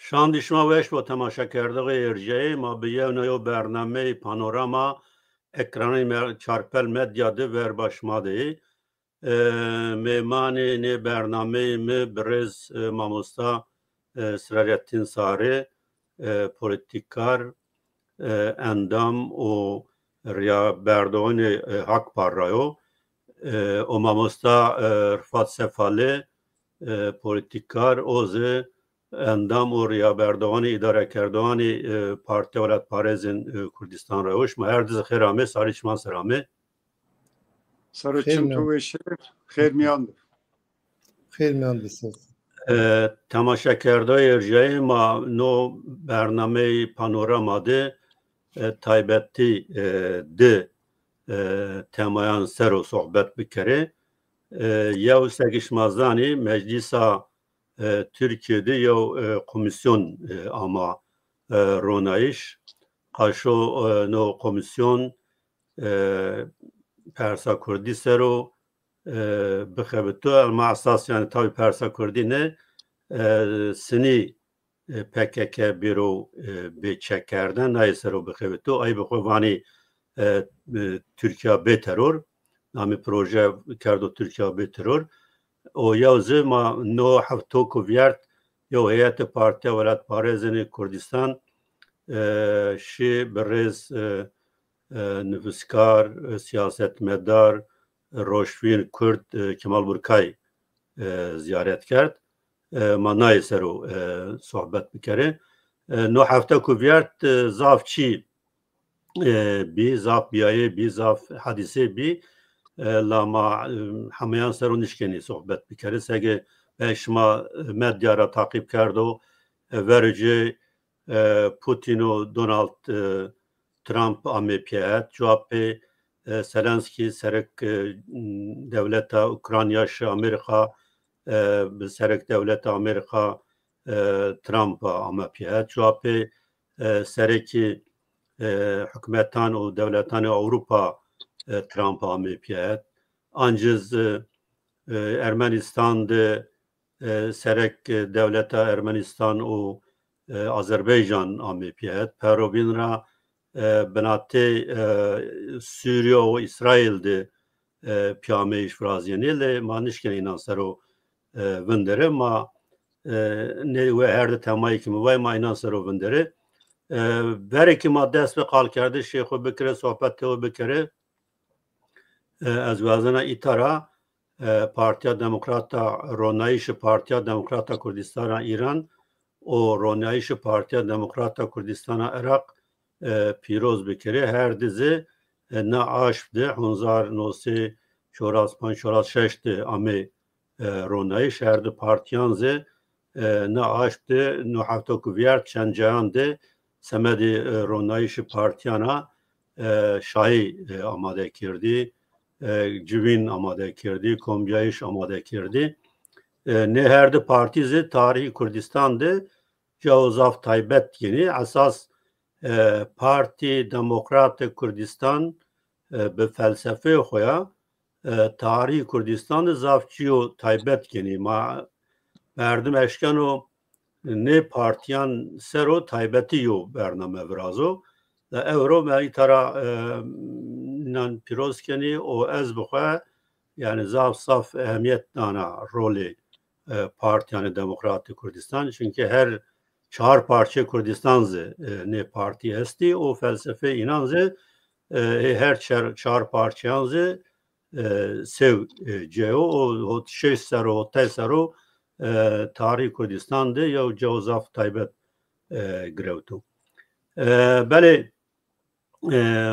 شاندیشما وش با تماشا کرده ارجعی ما به نوع برنامه پانوراما اکرانی چارپل مدیا ده ور باشماده میمان نه برنامه می برز ماموستا سرایتین ساره پولیتیکار اندام و ریا بردوان حق پارایو و ماموستا رفات سفاله پولیتیکار اوزه اندام و ریا بردوان اداره کردوان پارتی ولایت پارێزên کوردستان روش ما هر دز خیر آمه ساری چمان سرامه سرچم تو خیر میاند خیر میاند بسیار تماشا کرده ارجای ما نو برنامه پانوراما ده تایبتی ده تمایان سر و صحبت بکره یا سگش مازانی مجلسا Türkiye'de ya komisyon ama ronayış kaşo no komisyon Persa Kurdi sero bixebetu ama asas yani tabi Persa Kurdi ne sini PKK biro beçekerden ay sero bixebetu ay bixovani Türkiye be terör nami proje kerdo Türkiye be terör o yazı ma no hafto kuvvet yo heyet parti velat parezini Kurdistan şi berez nüfuskar siyasetmedar Roşvin Kürt Kemal Burkay ziyaret kert ma nayseru sohbet bikere no hafta kuvvet zafçi bi zaf biaye bi zaf hadise bi lama hamayan serunişkeni sohbet bikere sege şma medyara takip kerdo verici Putin o Donald Trump amepiyet cevapı Zelenski serek devleta Ukrayna Amerika serek devleta Amerika Trump amepiyet cevapı sereki hükümetan o devletan Avrupa Trump amepiyet ancız Ermenistan'da serek devleta Ermenistan o Azerbaycan amepiyet perobinra benate Suriye o İsrail'de piyame işfraziyeniyle manişken inansaro vindere ma ne ve her de temayı kimi vay ma inansaro vindere vereki maddes ve kal kerdi Şeyh Bekir'e sohbet o Bekir'e az vazına itara Partiya Demokrata Ronayış Partiya Demokrata Kurdistan İran o Ronayış Partiya Demokrata Kurdistan Irak پیروز بکره هر دزه نه عاشق ده هنزار نوسی شوراس پنج شوراس شش ده امی رونایش هر ده پارتیان زه نه عاشق ده نه هفته کویار چند جهان ده سمدی رونایش پارتیانا شاهی آماده کردی جوین آماده کردی کمبیایش آماده کردی نه هر ده پارتی زه تاریخی کردستان ده جوزاف تایبت یعنی اساس Parti Demokrat Kurdistan به فلسفه خویا تاریخ کردستان زافچیو تایبت کنی ما مردم اشکنو نه پارتیان سرو تایبتیو برنامه برازو و اورو مایی ترا نان پیروز کنی و از بخواه یعنی زاف صاف اهمیت دانا رول پارتیان دموکرات کردستان چونکه هر چهار parça Kurdistan'zı ne parti esti o felsefe inanzı her çar parçanzı sev ceo o şeş sero o tesero tarih Kurdistan'da ya Cevzaf Taybet grevtu. Beli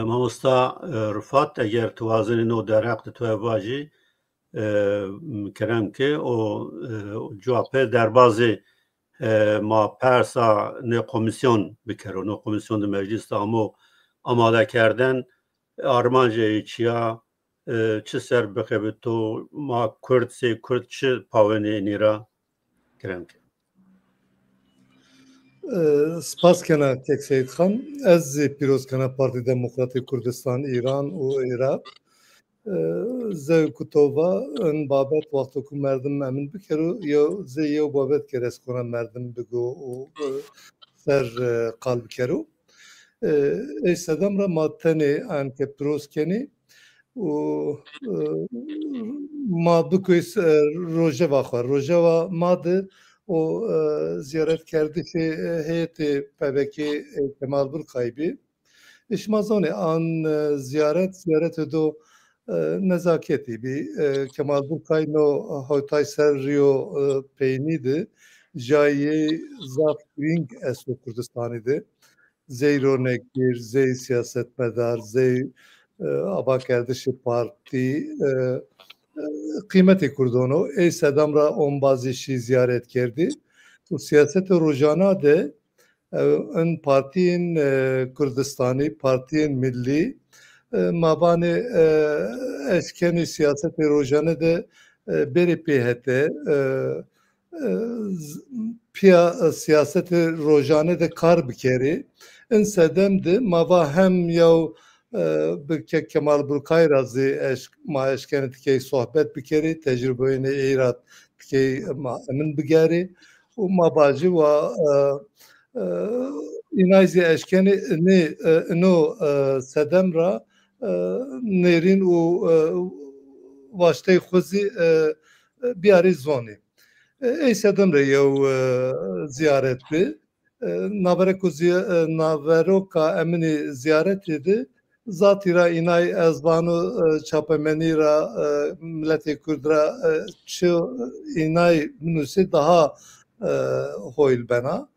mamusta Rıfat eğer tuvazını o derakt tuvaji kerem ki o cevapı derbazı ما پرسا نه کمیسیون بکرو نه کمیسیون دو مجلس دامو آماده کردن آرمانجه چیا چه سر بخبه تو ما کرد سی کرد چه پاونه نیرا کرم که سپاس کنه تک سید خان از پیروز کنه پارتی دموکراتی کردستان ایران و عراق زه کتوبا ان بابت وقت کو مردم امن بکرو یا زه یو بابت کرس کنم مردم بگو و سر قلب کرو ای صدم را ماتنی ان که پروس کنی و ما بکویس روژه و ماده و ziyaret کرده که هیئت پبکی کمال بر قایبی اشمازانه آن ziyaret دو nezaketi bir Kemal Burkay no Hatay Serriyo peyniydi. Jayi Zaf Ring Eslo Kürdistan'ıydı. Zey Ronekgir, Zey Siyasetmedar, Zey Abakerdişi Parti kıymeti kurdunu. Ey Sedamra on bazı işi ziyaret kerdi. Bu siyaseti rojana de ön partiyin Kürdistan'ı, partiyin milli mabane eskeni siyaseti rojane de beri pihete pia siyaseti rojane de kar bikeri en sedemdi mava hem yav bike Kemal Burkay razı ma eskeni tikey sohbet bikeri tecrübeyine irat tikey ma emin bigeri u mabacı ve inayzi eskeni ne no sedemra نرین و واشته خوزی بیاری زونی ای سدم ره یو زیارت بی نابرو که امنی زیارت یدی ذاتی را اینای ازبانو چاپمنی را ملت کرد را چه اینای منوسی daha hoyl bena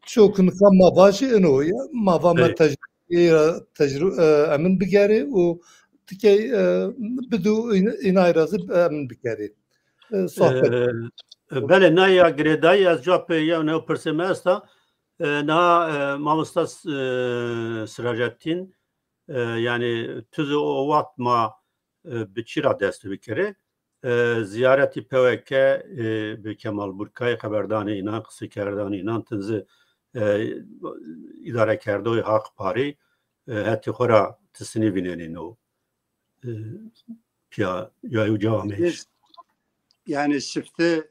çok nıkan mavaşı enoya mavama tecrübe emin bigeri o tikey bidu inay razı emin bigeri sohbet. Bele naya gredai az cevap ya ne persemesta na mamusta Sirajettin yani tüzü o vakt ma biçira desti bir kere ziyareti PVK bi Kemal Burkay haberdane inan kısı kerdane inan tınzı idare کرده و حق پاری حتی خورا تسنی بینین و پیا یا جامعش yani şifte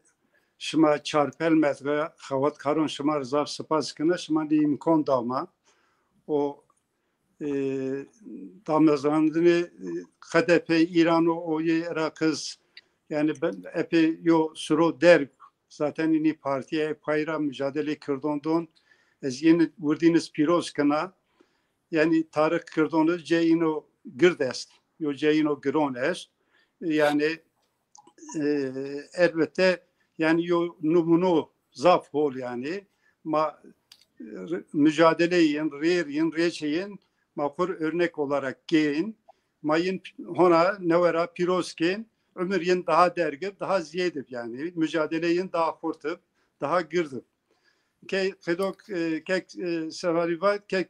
şıma çarpel metre xavat karon şıma rızaf spas kına şıma di imkan dama o damazandını HDP İran'ı o Irak'ız yani ben epey yo suro der zaten ini partiye payra mücadele kırdondon ez yeni vurdiğiniz piroz kana yani Tarık Kırdonu ceyino girdest yo ceyino gironest yani elbette yani yo numunu zaf hol yani ma mücadeleyin reçeyin makur örnek olarak geyin mayın hona nevera piroskin ömürün daha dergip daha ziyedip yani mücadeleyin daha hortup daha girdip ke kedok kek sevarivat kek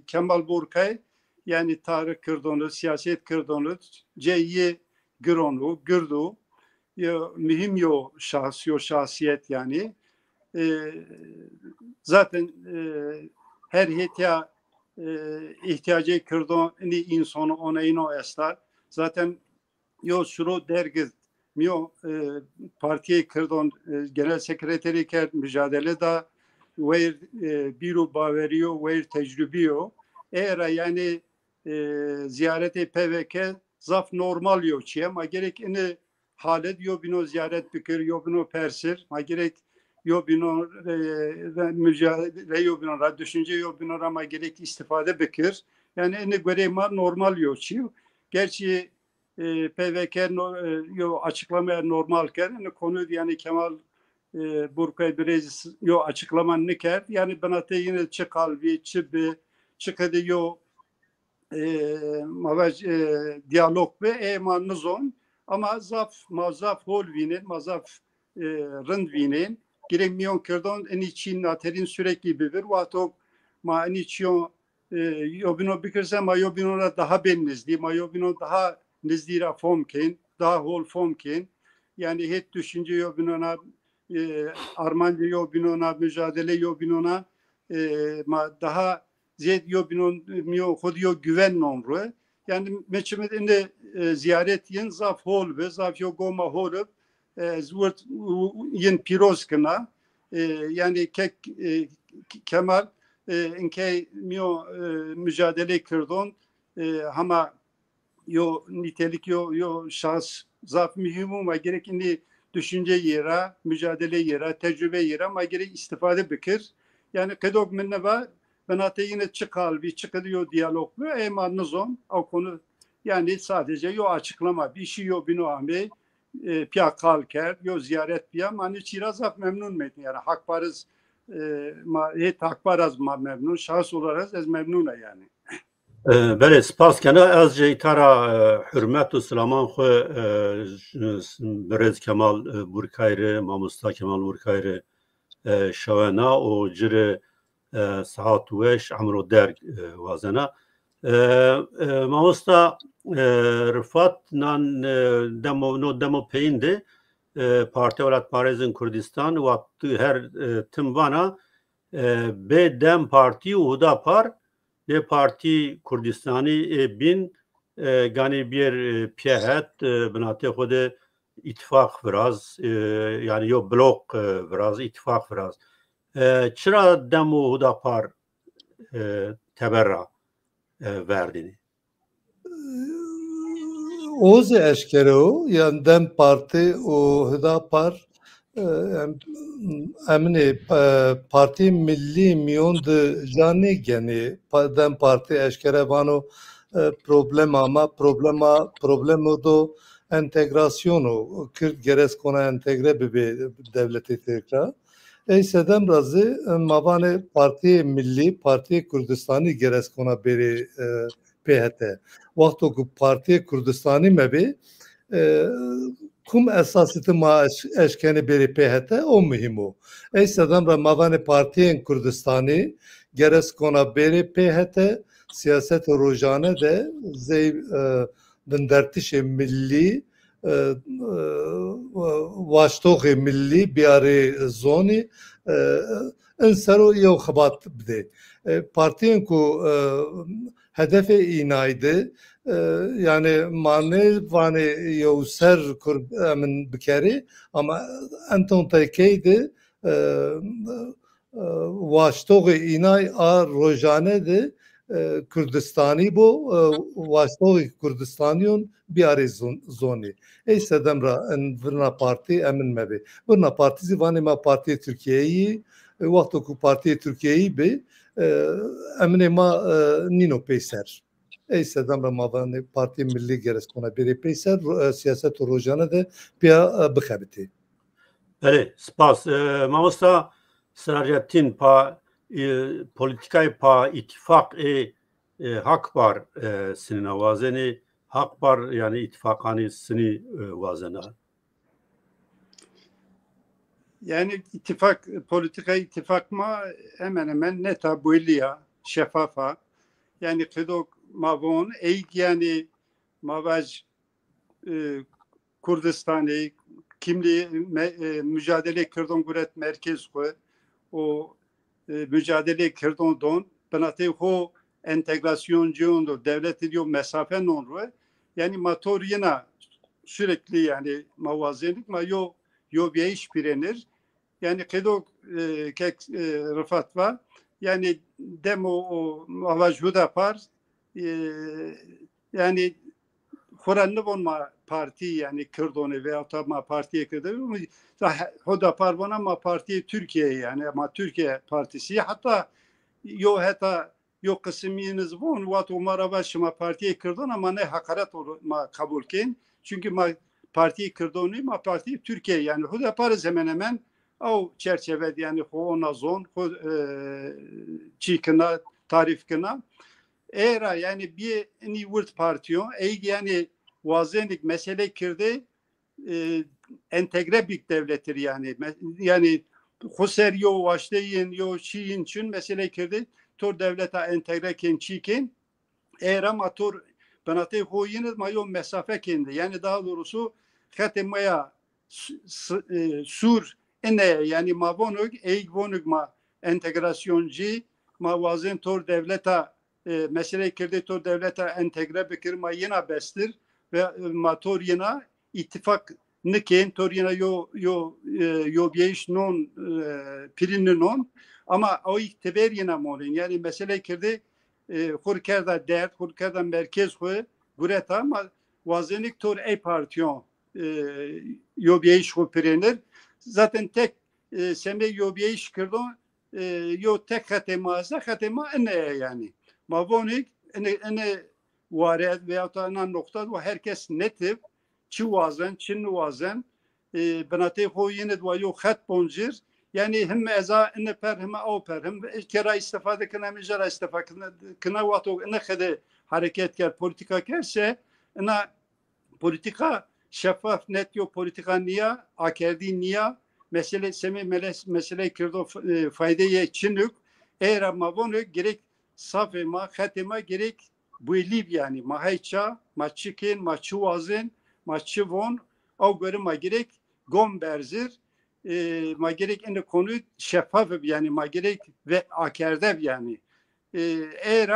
Kemal Burkay yani Tarık Kırdonu siyaset Kırdonu ceyi gironu girdu yo mühim yo şahsiyet yani zaten her ihtiyacı Kırdonu insanı ona ino estar zaten yo şuru dergiz miyo partiye Kırdon genel sekreteri ker mücadele da ve biro baveriyo ve tecrübiyo eğer yani ziyareti PVK zaf normal yo çiye ma gerek ini halet yo bino ziyaret bikir yo bino persir ma gerek yo bino mücadele yo bino düşünce yo bino ama gerek istifade bikir yani ini göre ma normal yo çiye gerçi PVK yo açıklamaya normalken konu yani Kemal Burkay biraz yo açıklaman ne ker yani bana te yine çıkalvi çıbe çıkadı yo mavaj diyalog ve emanızon ama mazaf hol vinin mazaf rend vinin giremiyon kırdon en için naterin sürekli bir vato ma en için yobino bikirse ma yobino daha benizdi ma yobino daha nizdira fomkin daha hol fomkin yani hep düşünce yobinona Armanca yobinona mücadele yobinona ma daha ziyet yobinon miyo hodiyo güven nomru yani meçhumede ziyaret yin zaf hol ve zaf yo goma holup zurt yin piroz kına yani kek Kemal inke miyo mücadele kırdon ama yo nitelik yo şahs zaf mühim ve gerekli düşünce yera, mücadele yera, tecrübe yera ama gerek istifade bikir. Yani kedok minne var benate yine çıkal bir çıkılıyor diyalog mu ama nizam o konu yani sadece yo açıklama bir şey yo bino ame piya kalker yo ziyaret piya mani çirazaf memnun met yani hak parız hak paraz ma memnun şahs olarak az memnuna yani. بله سپاس کنه از جیتارا حرمت و سلامان خو برز کمال بورکایر ماموستا کمال بورکایر شوانا و جر ساعت وش عمرو درگ وازنا ماموستا رفات نان دمو پیند پارتی ولات پارێزن کوردستان و هر تموانا به دم پارتی و هدا پار de parti Kurdistani bin gani bir piyahet binate xode ittifak biraz yani yo blok biraz ittifak biraz çıra demo Hudapar teberra verdini. Oz eşkere o yani Dem Parti o Hüdapar emni Parti Milli Miyon de Jani geni Dem Parti eşkere vano problem ama problemo do entegrasyonu Kürt geres kona entegre bir devleti tekrar. Eysedem razı mavane Parti Milli Parti Kurdistani geres kona beri PHT. Vakti ku Parti Kurdistani mebi kum esasiti ma eşkeni beri PHT o mühim o. Eysedem ra mavane Parti Kurdistani geres kona beri PHT siyaset rojane de zey bindertişe milli vaştoği milli biyari zoni insero yev xabat bide. Partiyen ku hedefe inaydı yani mane vane yev ser min bikeri ama enton tekeydi vaştoği inay a rojane de Kurdistani bu vaştoği Kurdistaniyon biyari zoni. Eyse demra en vrna parti emin mebi. Vrna partisi vani ma parti Türkiye'yi vakti ku parti Türkiye'yi bi emine ma nino peyser. Eyse demra ma vani parti milli geres kona biri peyser siyaset rojane de piya bıkabiti. Bale spas mamosta Serajettin pa politikayı pa ittifak hak var senin avazeni hak var yani ittifakani seni vazena. Yani ittifak politika ittifak mı hemen hemen neta builliya şeffafa yani kedok mavon eğik yani mavaj Kurdistan'ı kimliği mücadele kırdon guret merkez ko o mücadele kırdon don benate ho entegrasyoncu devlet ediyor mesafe nonru yani motor yine sürekli yani mavazenlik ma yo bir iş birenir yani kedok kek rıfat var yani demo o mavaj Hudapar yani Kur'an'ı bonma parti yani Kırdoni veya ma partiye Kırdoni Hudapar bona ma partiye Türkiye yani ama Türkiye partisi hatta yo kısminiz bon vat umara başıma partiye Kırdon ama ne hakaret ma kabul kin çünkü ma partiye Kırdoni ma partiye Türkiye yani Hudapar hemen hemen o çerçevede yani ona zon çikına tarif kına era yani bir nivurt partiyo yani vazenlik mesele kirdi entegre bir devlettir yani Huser yo başlayın yo Çin için mesele kirdi tur devlete entegre ken çikin era matur benate hoyiniz mayo mesafe kendi yani daha doğrusu hatemaya sur ene yani mavonuk eğik vonuk ma entegrasyonci ma vazen tur devlete mesele kirdi tor devlete entegre bikir ma yine bestir ve tor yine ittifak niken tor yine yo biyeş non pirin non ama o iktiber yine molin yani mesele kirdi Hurkerda dert Hurkerda merkez koy gureta ama vazenik tor ey partiyon yo biyeş ko pirinir zaten tek sembe yo biyeş kirdo yo tek hatema ne yani mavonik ene varet veya da nokta ve herkes netip çi vazen çin vazen benate hoyine dua yo hat bonjir yani hem eza ene per hem o per hem kera istifade kına mecra istifade kına vato ene khade hareket ker politika kerse ene politika şeffaf net yo politika niya akerdi niya mesele kirdo faydaya çinük eğer mavonu gerek safema khatema gerek bu lib yani mahayça maçıkin maçı vazın maçı von o göre ma gerek gomberzir ma gerek ene konu şeffaf yani ma gerek ve akerde yani eğer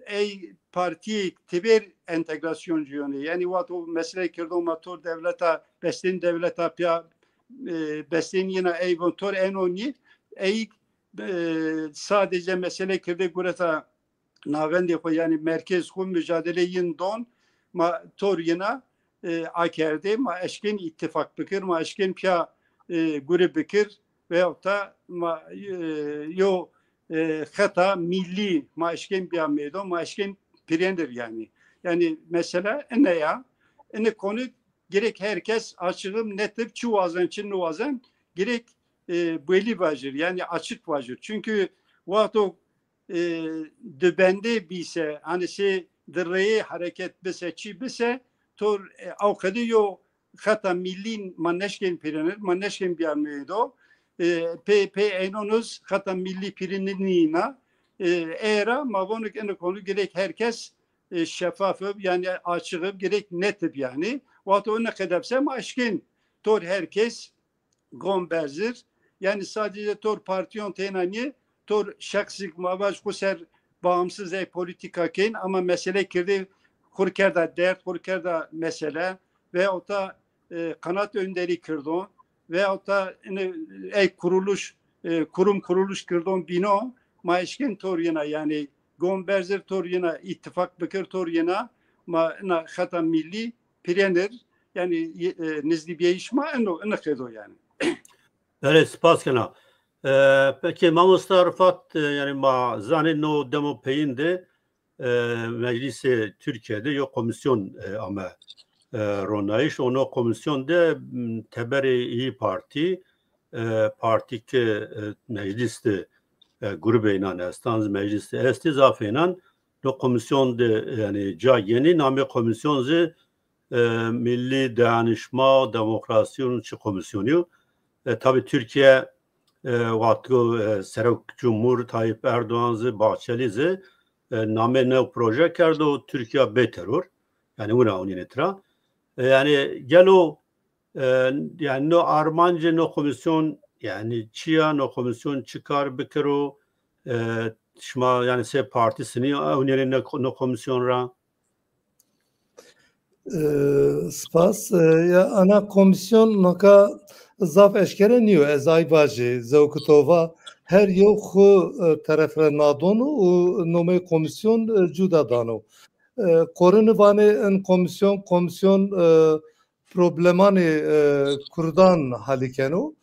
ey parti tiber entegrasyoncu yani vato mesele kirdo motor devlete bestin devlete pya bestin yine ey motor enoni ey sadece mesele kirdi gureta navendi ko yani merkez kum mücadeleyin don ma tor yine akerde ma eşkin ittifak bikir ma eşkin pya grup bikir veyahut da ma yo hata milli ma eşkin pya meydan ma eşkin pirendir yani mesela ne ya ne konu gerek herkes açığım netip çuvazen çinnuvazen gerek belli vacir yani açık vacir çünkü vato döbende bise hani şey direye hareket bise çi bise tor avkadı yo hata milli manneşken pirenir manneşken biarmeydo pe enonuz hata milli pirinina era mavonuk en konu gerek herkes şeffafı yani açığı gerek netip yani vato ne kadarsa maşkin tor herkes gomberzir yani sadece tor partiyon tenani tor şaksik mavaş kuser bağımsız ey politika ken ama mesele kirdi hurkerda dert hurkerda mesele ve o da kanat önderi kirdon ve o da ey kuruluş kuruluş kirdon bino maişkin tor yine yani gomberzir tor yine ittifak bikir tor yine ma na hata milli pirenir yani nizli bir işma ne kedo yani. Evet, spas kana. Peki Mamusta Rıfat yani ma zanin no demo peyinde meclisi Türkiye'de yok komisyon ama ronayış ono komisyonda teberi İyi Parti parti ki mecliste grubeynan estanz mecliste estizafeynan no komisyonda yani ca yeni name komisyonze Milli Dayanışma Demokrasiyonun komisyonu tabi Türkiye vatgo Serok Cumhur Tayyip Erdoğan'ı Bahçeli'zi name ne proje kerdi o Türkiye beterur yani buna onun etra yani gel o yani no Armanca no komisyon yani Çiya no komisyon çıkar bikero şma yani se partisini onun no komisyonra spas ya ana komisyon naka zaf eşkere niyo ezay baji zevkutova her yo xu tarafre nadonu u nome komisyon cuda dano korunu vane en komisyon problemani kurdan halikeno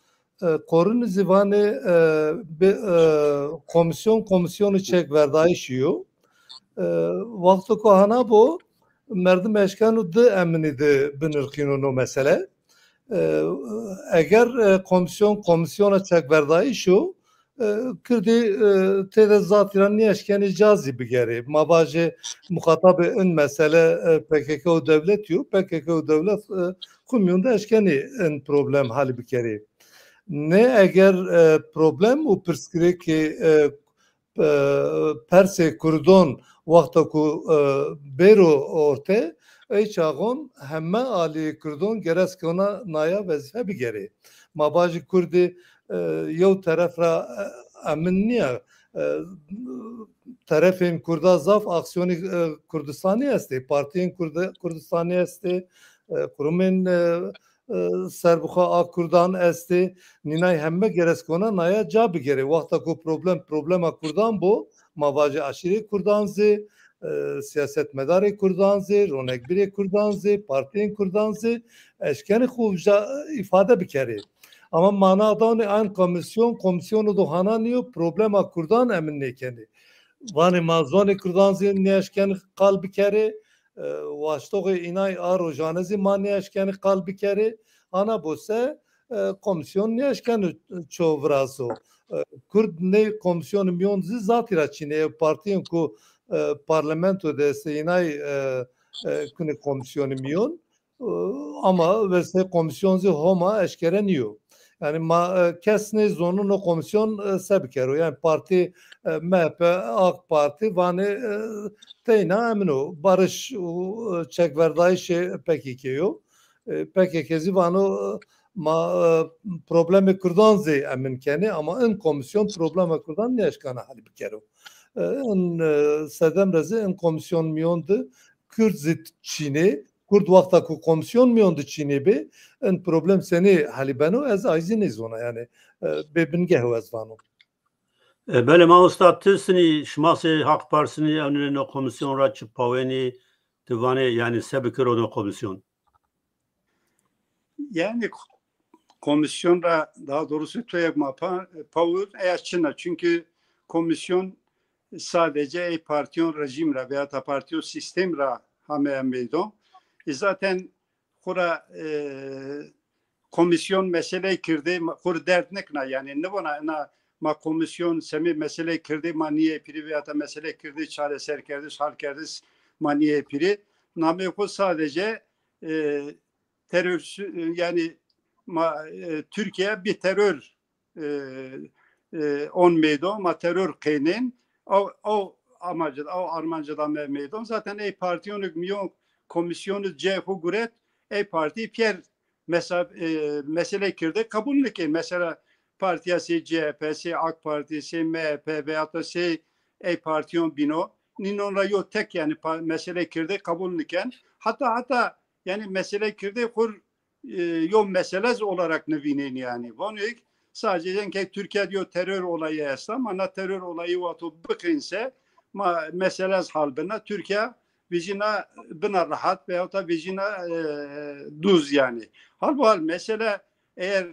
korunu zivane komisyonu çek verdayışıyor vakti ko hana bu merdum eşkanu de emni de binirkinu no mesele eğer komisyona çek verdayışıyor kirdi tede zatiran ni eşkeni cazi bigeri mabaje muhatabı en mesele PKK devlet yu PKK devlet kumyunda eşkeni en problem hali bigeri ne eğer problem u perskire ki perse kurdon vakta ku bero orte ey çağın hemme ali kurdon geres ki ona naya vazife bigeri mabaje kurdi yev tarafra emin niye tarafın Kurda zaf aksiyonu Kürdistan'ı esti, partiyin Kürdistan'ı esti, kurumun serbuha ak Kurdan esti, ninay hemme gereskona naya cabi gere. Vakta ku problema Kurdan bu, mavacı aşiri Kurdan zi, siyaset medarı Kurdan zi, ronekbiri Kurdan zi, partiyin Kurdan zi, eşkeni kuvca ifade bikeri. Ama manadan an komisyonu dohana niyo problema Kurdan emin ne kendi. Vani mazoni Kurdan zi ne eşkeni kalbi kere, واشتوق اینای آروجانزی ما نیشکن قلبی کری آنا بوسه komisyon نیشکن چووراسو کرد نه komisyon میونزی ذاتی را چینه partiyen کو parlamento deste اینای کنه komisyon میون ama ve komisyonzi homa eşkere niyo. Yani kesne zonun o komisyon sebkero. Yani parti MHP, AK Parti vani teyna emino. Barış çekverdayı PKK'yo. PKK'zi vano problemi kurdanzi emin keni ama en komisyon problemi kurdan ne eşkana hali bikero. En sedem rezi en komisyon miyondu. Kürt zit Çin'i Kurd vakta ku komisyon miyondu Çin'i be en problem seni halibano az ayziniz ona yani bebinge hevazvano. Böyle ma ustad tısni şmasi Hak Partisi'ni önüne komisyon raçı paveni tıvane yani sebekir o komisyon. Yani komisyonda daha doğrusu TÜYAGMA power eyaçına çünkü komisyon sadece partiyon rejimle veya da partiyon sistemle hamle meydan. Zaten kura komisyon mesele kirdi kur dert nekna yani ne bana ma komisyon semi mesele kirdi maniye piri veya da mesele kirdi çareser kirdi hal kirdi maniye piri name ko sadece terör yani Türkiye bir terör on meydan ma terör kaynen o amacı o armancıdan meydan zaten partiyonluk milyon komisyonu CHP guret parti Pierre mesele kirdi kabulünü ki mesela partiyası CHP'si AK Partisi MHP veya da partiyon bino ninonla yok tek yani mesele kirdi kabulünüken hatta yani mesele kirdi kur yok meselez olarak nevinin yani bunu sadece ki Türkiye diyor terör olayı esnaf ama terör olayı vato bıkınsa meselez halbına Türkiye vijina bina rahat veyahut da vijina duz yani. Halbuki mesele eğer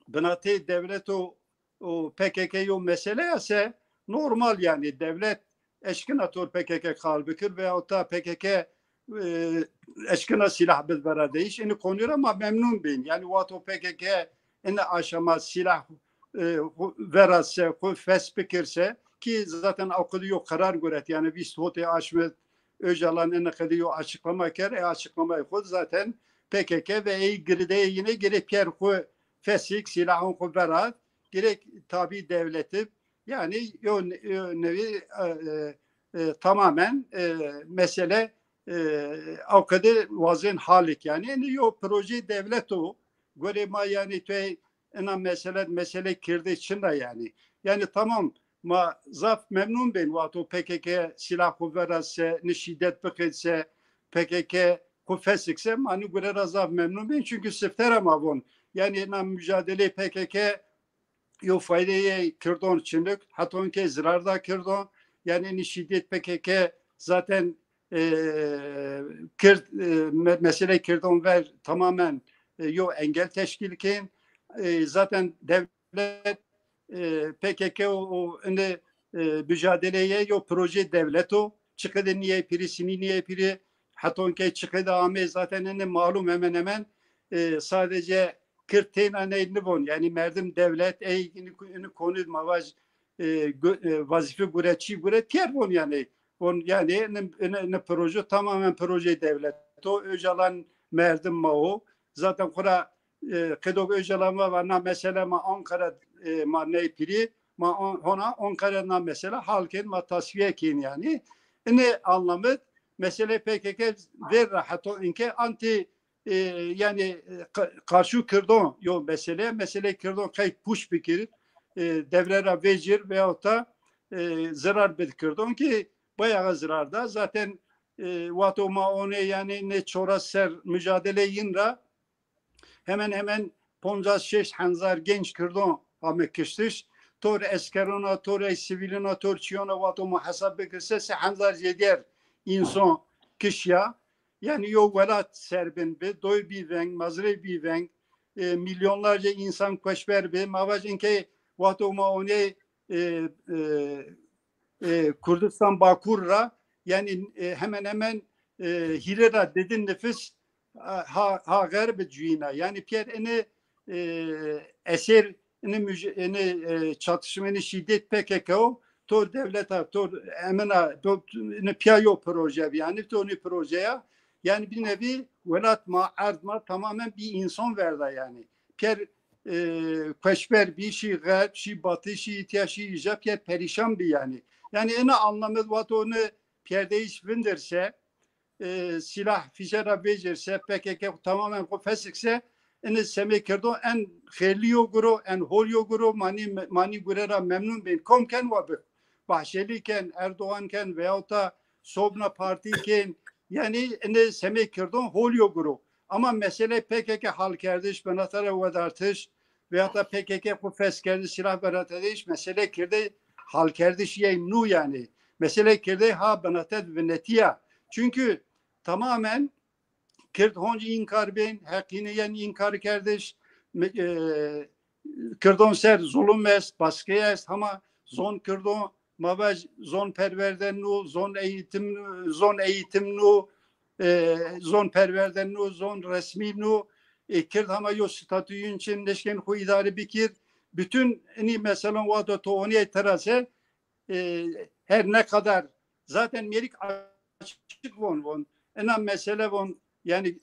binatı devlet o PKK'yo mesele ise normal yani devlet eşkinatör PKK kalbikir veyahut da PKK eşkina silah bilbera değiş. Yani konuyor ama memnun bin. Yani o PKK ene aşama silah verase, fesbikirse ki zaten akılıyor karar göret. Yani biz hote Ahmet Öcalan'ın kadar açıklama ker, açıklamayı koy zaten PKK ve girde yine gerek yer koy fesik silahın koy berat gerek tabi devleti yani nevi tamamen mesele o kadar vazin halik yani yo proje devlet o göre ma yani te ena mesele kirdi içinde yani tamam ma zaf memnun ben vato PKK silah kuvvetse ne şiddet beketse PKK kuvvetsikse mani göre zaf memnun ben çünkü sefter ama bon yani na mücadele PKK yo faydayı Kürdon içinlik hatta ki zararda Kürdon yani ne şiddet PKK zaten mesele Kürdon ver tamamen yo engel teşkilken zaten devlet PKK o ne mücadeleye yo proje devlet o çıkıdı niye piri sini niye piri hatta ki çıkıdı ame zaten ne malum hemen sadece 40 tane ne bon yani merdim devlet konu mavaj vazife gureçi guret pier bon yani ne proje tamamen proje devlet o Öcalan merdim mao zaten kura Kedok Öcalan var na mesela ma Ankara ma ne piri ma ona Ankara'na mesela halkın ma tasfiye kin yani ne anlamı mesele PKK ver hatta inke anti yani karşı Kürdon yo mesele Kürdon kayıt push fikir devrera vecir veyahut da zarar bedikirdon ki bayağı zararda. Zaten vatoma onu yani ne çora ser mücadele yinra hemen 56 hanzar genç kirdon amekiştiş. Tor eskerona, tor sivilina, tor çiyona vatoma hesap bekirse se hanzar jediyer insan kişya. Yani yo velat serbin be, doy bir veng, mazre bir veng, milyonlarca insan koşber be, mavacın ki vatoma onu Kurdistan Bakur'ra yani hemen hilera dedin nefis ha garb cüyina yani piyer ene eser ene çatışmanın şiddet PKK tor devleta tor emina ne piyayo proje yani toni projeye yani bir nevi velatma ardma tamamen bir insan verdi yani piyer keşfer bir şey garb şey batı şey ihtiyaç şey icap piyer perişan bir yani ene anlamı vat onu pierdeyiş vinderse silah fişera becirse PKK tamamen fesikse ene semekirdo en xeliyo guru en holyo guru mani gurera memnun bin komken vabı Bahçeliken Erdoğanken veyahut da Sobna Partiken yani ene semekirdo holyo guru ama mesele PKK halk erdiş benatara vedartış veyahut da PKK bu feskerdi silah beratediş mesele kirde halk erdiş yemnu yani mesele kirde ha benatet venetiya çünkü tamamen Kürt honci inkar ben, hakiniyen inkar kardeş, Kürdon ser zulüm est, baskı est ama zon Kürdon mavaj zon perverden nu, zon eğitim nu, zon perverden nu, zon resmi nu, Kürt ama yo statüyün için neşken hu idare bikir, bütün ni mesela o da toğuni terase her ne kadar zaten merik açık von ena mesele von yani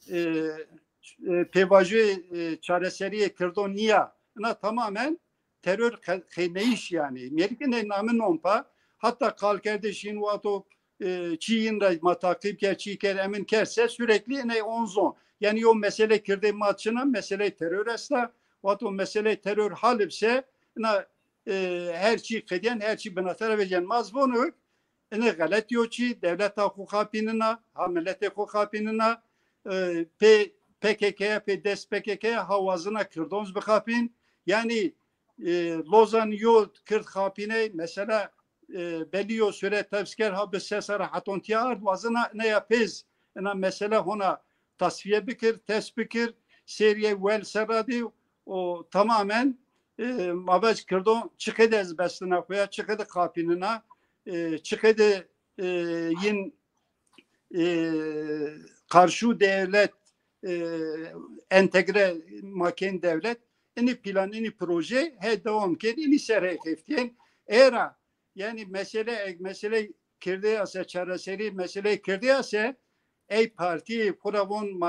pevajı çareseriye Kürdon niye ena tamamen terör kıyneyiş yani Amerika'nın namın onpa hatta kal kardeşin vato Çiğin de matakip ker çiğker emin kerse sürekli ne onzon yani o mesele kirde maçına mesele terör esna vato mesele terör halipse ena her şey kediyen her şey benatara vejen mazvonu ene galet yoçi devlet hukukapinina ha millete hukukapinina PKK'ya dest PKK'ya havazına Kürdonz bekapin yani Lozan yol Kürt kapine mesela belliyo süre tevsker ha bir sesara hatontiya ard vazına ne yapız ena mesela ona tasfiye bikir test bikir seriye vel seradi o tamamen mabaz Kürdon çıkıdez bestine koya çıkıdı kapinina çıkıdı yin karşı devlet entegre maken devlet ini plan ini proje he devam kedi ini sere heftiyen era yani mesele kirde ase çareseri mesele kirde ase ey parti kuravon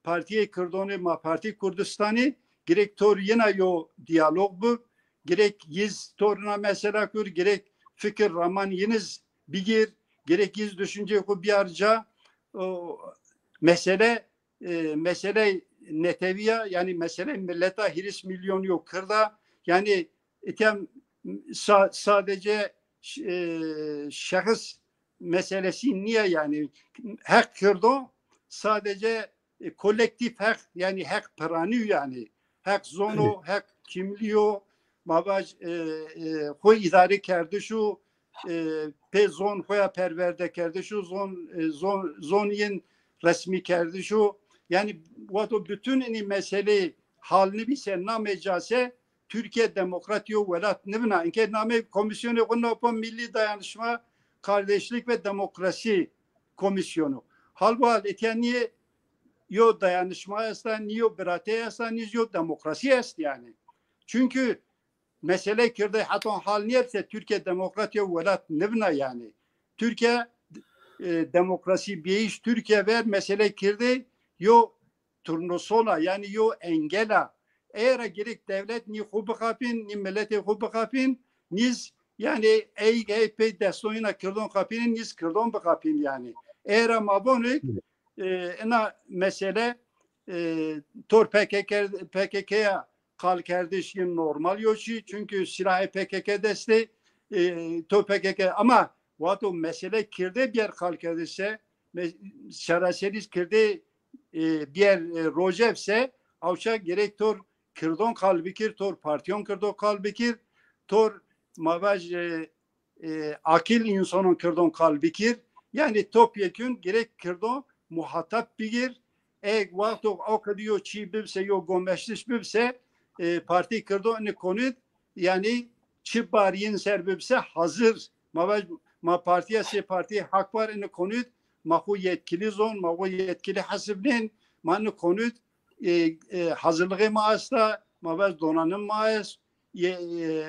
partiye Kürdoni ma parti Kurdistani gerek tor yine yo diyalog bu gerek yiz toruna mesela kur gerek fikir raman yiniz bigir gerek yiz düşünce ku bir harca mesele neteviya yani mesele millete hiris milyon yok kırda yani item sadece şahıs meselesi niye yani hak kırdo sadece kolektif hak yani hak parani yani hak zonu hak kimliyor mabaj koy idare kerdi şu pe zon koya perverde kerdi şu zon yin resmi kerdi şu yani bu bütün ini mesele halini bir sen namecase Türkiye Demokratiyo Velat Nivna inke name komisyonu konnopa Milli Dayanışma Kardeşlik ve Demokrasi Komisyonu halbuhal etiyaniye yo dayanışma esta niyo birate esta niyo demokrasi est yani çünkü mesele kirde haton hal niyetse Türkiye Demokratiyo Velat Nivna yani Türkiye demokrasi bir iş Türkiye ver mesele kirde yo turnosola yani yo engela eğer gerek devlet ni hubu kapin ni millete hubu kapin niz yani EYP destoyuna Kürdon kapinin niz Kürdon kapin yani eğer mabonik ena mesele tor PKK'ya kal kardeşim normal yoşi çünkü silahı PKK desteği to PKK ama vato mesele kirde bir yer kal kardeşse şaraseriz kirde bir yer rojevse avşa gerek tor kirdon kalbikir tor partiyon kirdo kalbikir tor mavaj akil insanın kirdon kalbikir yani topyekün gerek kirdon muhatap bigir vakti o kadar çi bibse yo gomeşliş bibse parti kirdon ne konut yani çi bariyin ser bibse hazır ma partiye se parti hak var ne konut ma hu yetkili zon ma hu yetkili hasibnin ma ne konut hazırlığı maasta ma donanım maas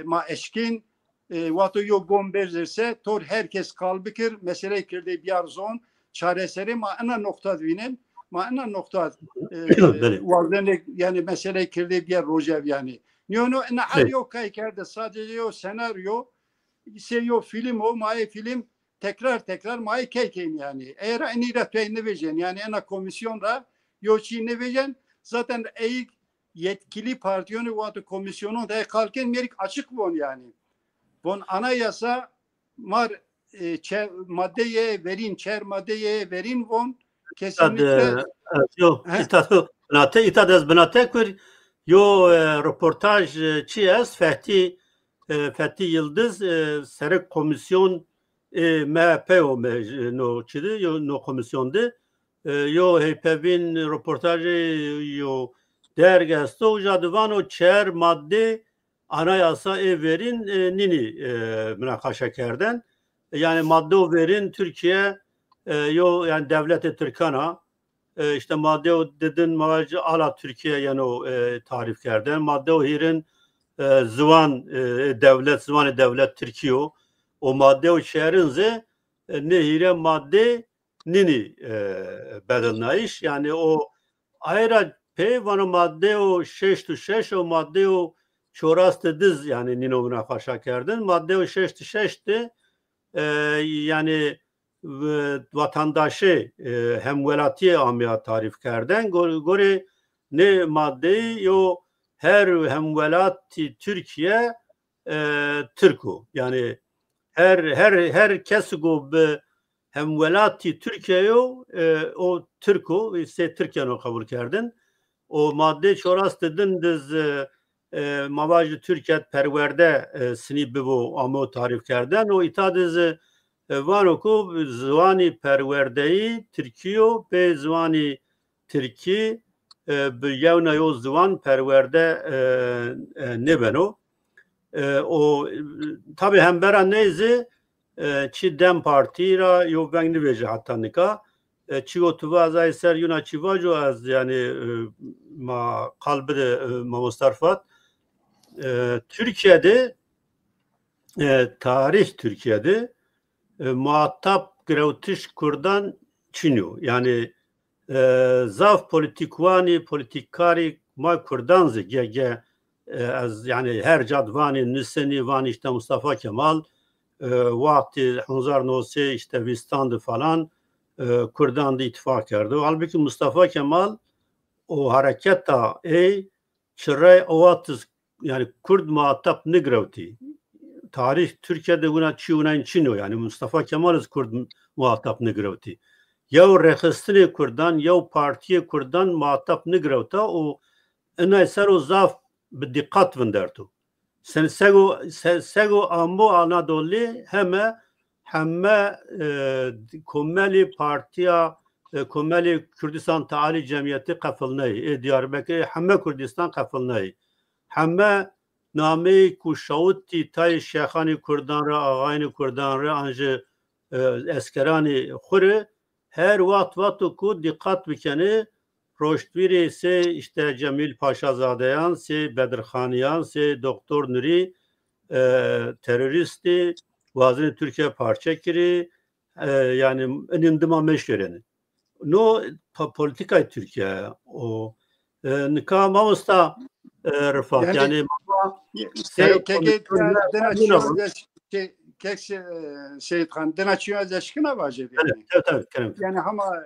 ma eşkin vato yo bomberse tor herkes kalbikir mesele kirde bir zon çareseri ma ana nokta vinen ma ana nokta varden yani mesele kirde bir rojev yani niyono ana hal yok kaykerde sadece yo senaryo yo film o may film tekrar may kayken yani eğer ani da ne vejen yani ana komisyonda yo çi ne vejen zaten yetkili partiyonu vato komisyonu da kalken merik açık bon yani bon anayasa mar maddeye verin maddeye verin von kesinlikle yo itad az benate kur yo röportaj çi es Fethi Yıldız serek komisyon MHP o no çidi yo no komisyondu yo HP'nin röportajı yo dergeste o jadvano çer madde anayasa verin nini münakaşa kerden yani madde o verin Türkiye yo yani devlet Türkana işte madde o dedin mavacı ala Türkiye yani o tarif kerden madde o hirin zıvan devlet Türkiye o madde o şehrinze nehire madde nini bedelnayiş yani o ayrı peyvanı madde o 6 o madde o çorastı diz yani ninomuna karşı kerdin madde o 6'ti yani vatandaşı hemvelati amya tarif kerden gore ne maddeyi yo her hemvelati Türkiye Türku yani her kesigo be hemvelati Türkiye o Türku ise Türkiye'nin kabul kerdin o madde çoras dedin diz mavajı Türkiye perverde sini bu ama tarif kerden o itadiz vanoku zvani perverdeyi Türkiye be zvani Türkiye be yevna yo zvan perverde ne beno o tabi hem beran neyzi çi dem parti ra yo vengni veje hatta nika çi otuva ser yuna çi vajo az yani ma kalbi ma mustarfat Türkiye'de tarih Türkiye'de muhatap grevtiş kurdan çiniyor yani zaf politikari ma kurdan zge az yani her cadvani niseni van işte Mustafa Kemal vakti Hunzar Nosi işte Vistan'dı falan Kurdan'da ittifak erdi. Halbuki Mustafa Kemal o hareketa çıray ovatız yani Kurd muhatap ne grevti tarih Türkiye'de buna çiğunan çiniyor yani Mustafa Kemal'ız Kurd muhatap ne grevti ya rehistri Kurdan ya partiye Kurdan muhatap ne grevta o eser o zaf bir dikkat vindertu sen sego ambo Anadolu hemme komeli partiya komeli Kürdistan Taali Cemiyeti kafılnayı Diyarbakır hemme Kürdistan kafılnayı hemme name kuşauti tay şeyhani Kurdan ra ağayni Kurdan ra anjı eskerani xure her vaktu ku dikkat bikeni Roştviri se işte Cemil Paşazadeyan se Bedirxaniyan se Doktor Nuri teröristi vazini Türkiye parça kiri yani enindima meşgereni no politika Türkiye o nika mamusta Rıfat yani şeytan denaçıyor aşkına vacip yani ama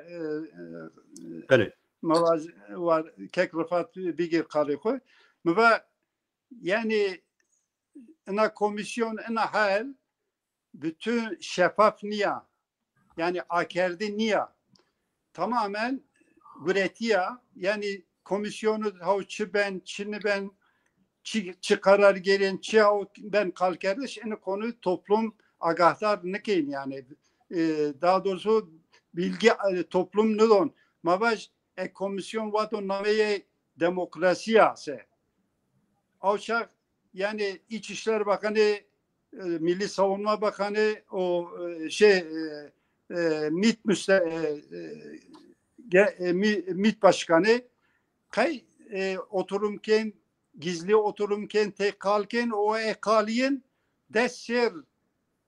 mavaz var kek Rıfat bigir kaliko mava yani ina komisyon ina hal bütün şeffaf niye yani akerdi niye tamamen üretiyor yani komisyonu havçı ben Çin'i ben karar gelin ben kalkarış en konu toplum agahdar nekin yani daha doğrusu bilgi toplum neden mavaj komisyon vato nameye demokrasiya se avşak yani İçişler Bakanı Milli Savunma Bakanı o MİT Başkanı kay oturumken gizli oturumken tek kalken o ekaliyin desser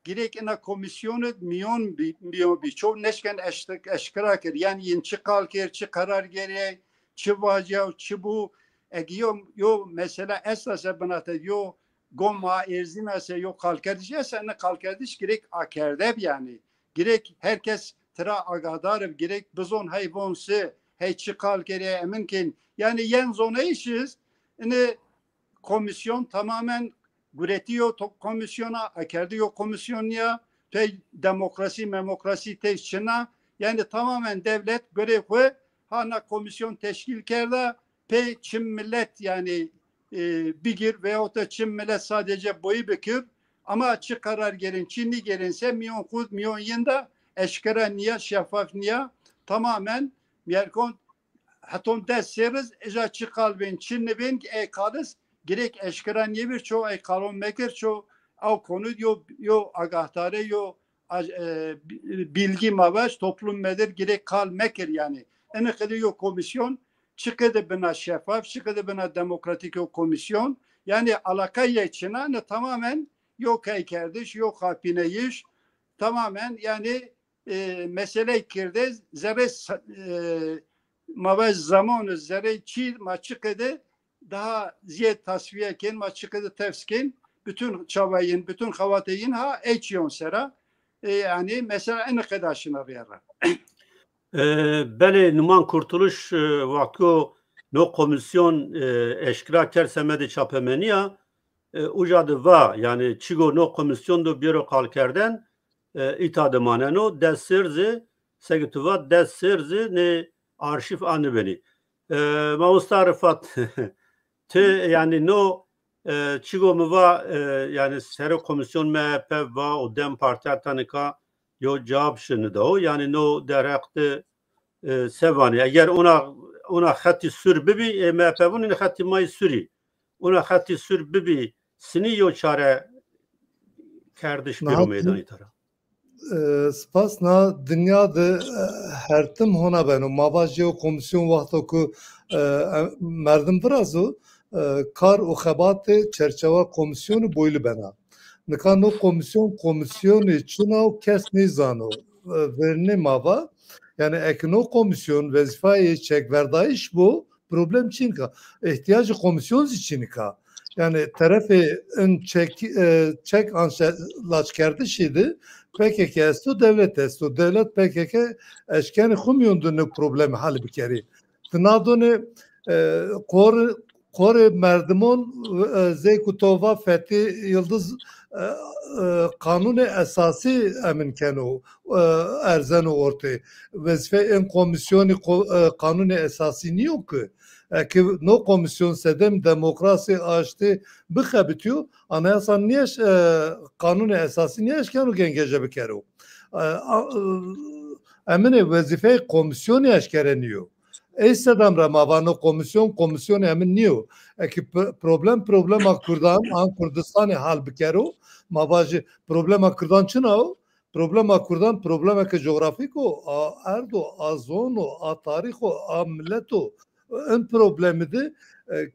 gerek ina komisyonu milyon birçok neşken eşkıra kır yani yinçi kalker çi karar gere çi vacav çi bu yo mesela esasa banata yo goma erzimese yo kalkerdişe sen kalkerdiş gerek akerdeb yani gerek herkes tra agadarım gerek bizon hayvansı hey çi kalkere eminken yani yen zona işiz yani komisyon tamamen üretiyor komisyona akerdiyor komisyonya demokrasi teşkina yani tamamen devlet görevi hana komisyon teşkil kerde Çin millet yani bigir veyahut da Çin millet sadece boyu bükür ama açık karar gelin Çinli gelinse milyon yında eşkara niye şeffaf niye tamamen yerkon haton derseriz açık kalbin Çinli bin kalız gerek eşkara niye bir çoğu kalon mekir çoğu o konu yo agahtare yo bilgi mavaş toplum medir gerek kal mekir yani en kadar yo komisyon çıkıdı bina şeffaf, çıkıdı bina demokratik o komisyon. Yani alakayı içine tamamen yok heykerdiş, yok hapineyiş. Tamamen yani mesele kirde zerre mavaz zamanı zerre çil çıkıdı daha ziyet tasfiyeken çıkıdı tefskin bütün çabayın, bütün havateyin ha eçiyon sera. Yani mesela en kadar vera. Beli numan kurtuluş vakı no komisyon eşkira kersemedi çapemeniya ucadı va yani çigo no komisyon do büro kalkerden itadı maneno desirzi segituva desirzi ne arşiv anı beni mausta Rıfat te yani no çigo mu va yani sero komisyon MHP va o dem parti tanıka yo cevap şunu da o yani no derekte sevani eğer ona hati sür bibi MHP bunun hati may süri ona hati sür bibi sini yo çare kardeş bir meydanı tara spas na dünyada her tim hona beno mavajyo komisyon vakti ku merdim virazo kar o xebat çerçeve komisyonu boylu bena nikan o komisyonu için o kes nizano verni mava yani ekno komisyon vazifayı çekverdayiş bu problem çinka ihtiyacı komisyon için ka yani tarafı en çek anşelaç kerdişiydi PKK estu devlet PKK eşkeni kumyondun problemi hali bir kere tınadone Kore merdimon Zeykutova Fethi Yıldız kanuni esası emin kenu erzenu ortaya vazife en komisyonu kanuni esası niye yok ki no komisyon sedem demokrasi açtı bıkabitiyor anayasa niye kanuni esası niye eşkenu gengece bir kere emine vazife komisyonu eşkereniyor Eysedam ramavano komisyon emin niyo. Ki problem Kurdan Kurdistan hal bikero mavajı problem Kurdan çınao problem ki coğrafiko erdo azono a tariho a milleto en problemi de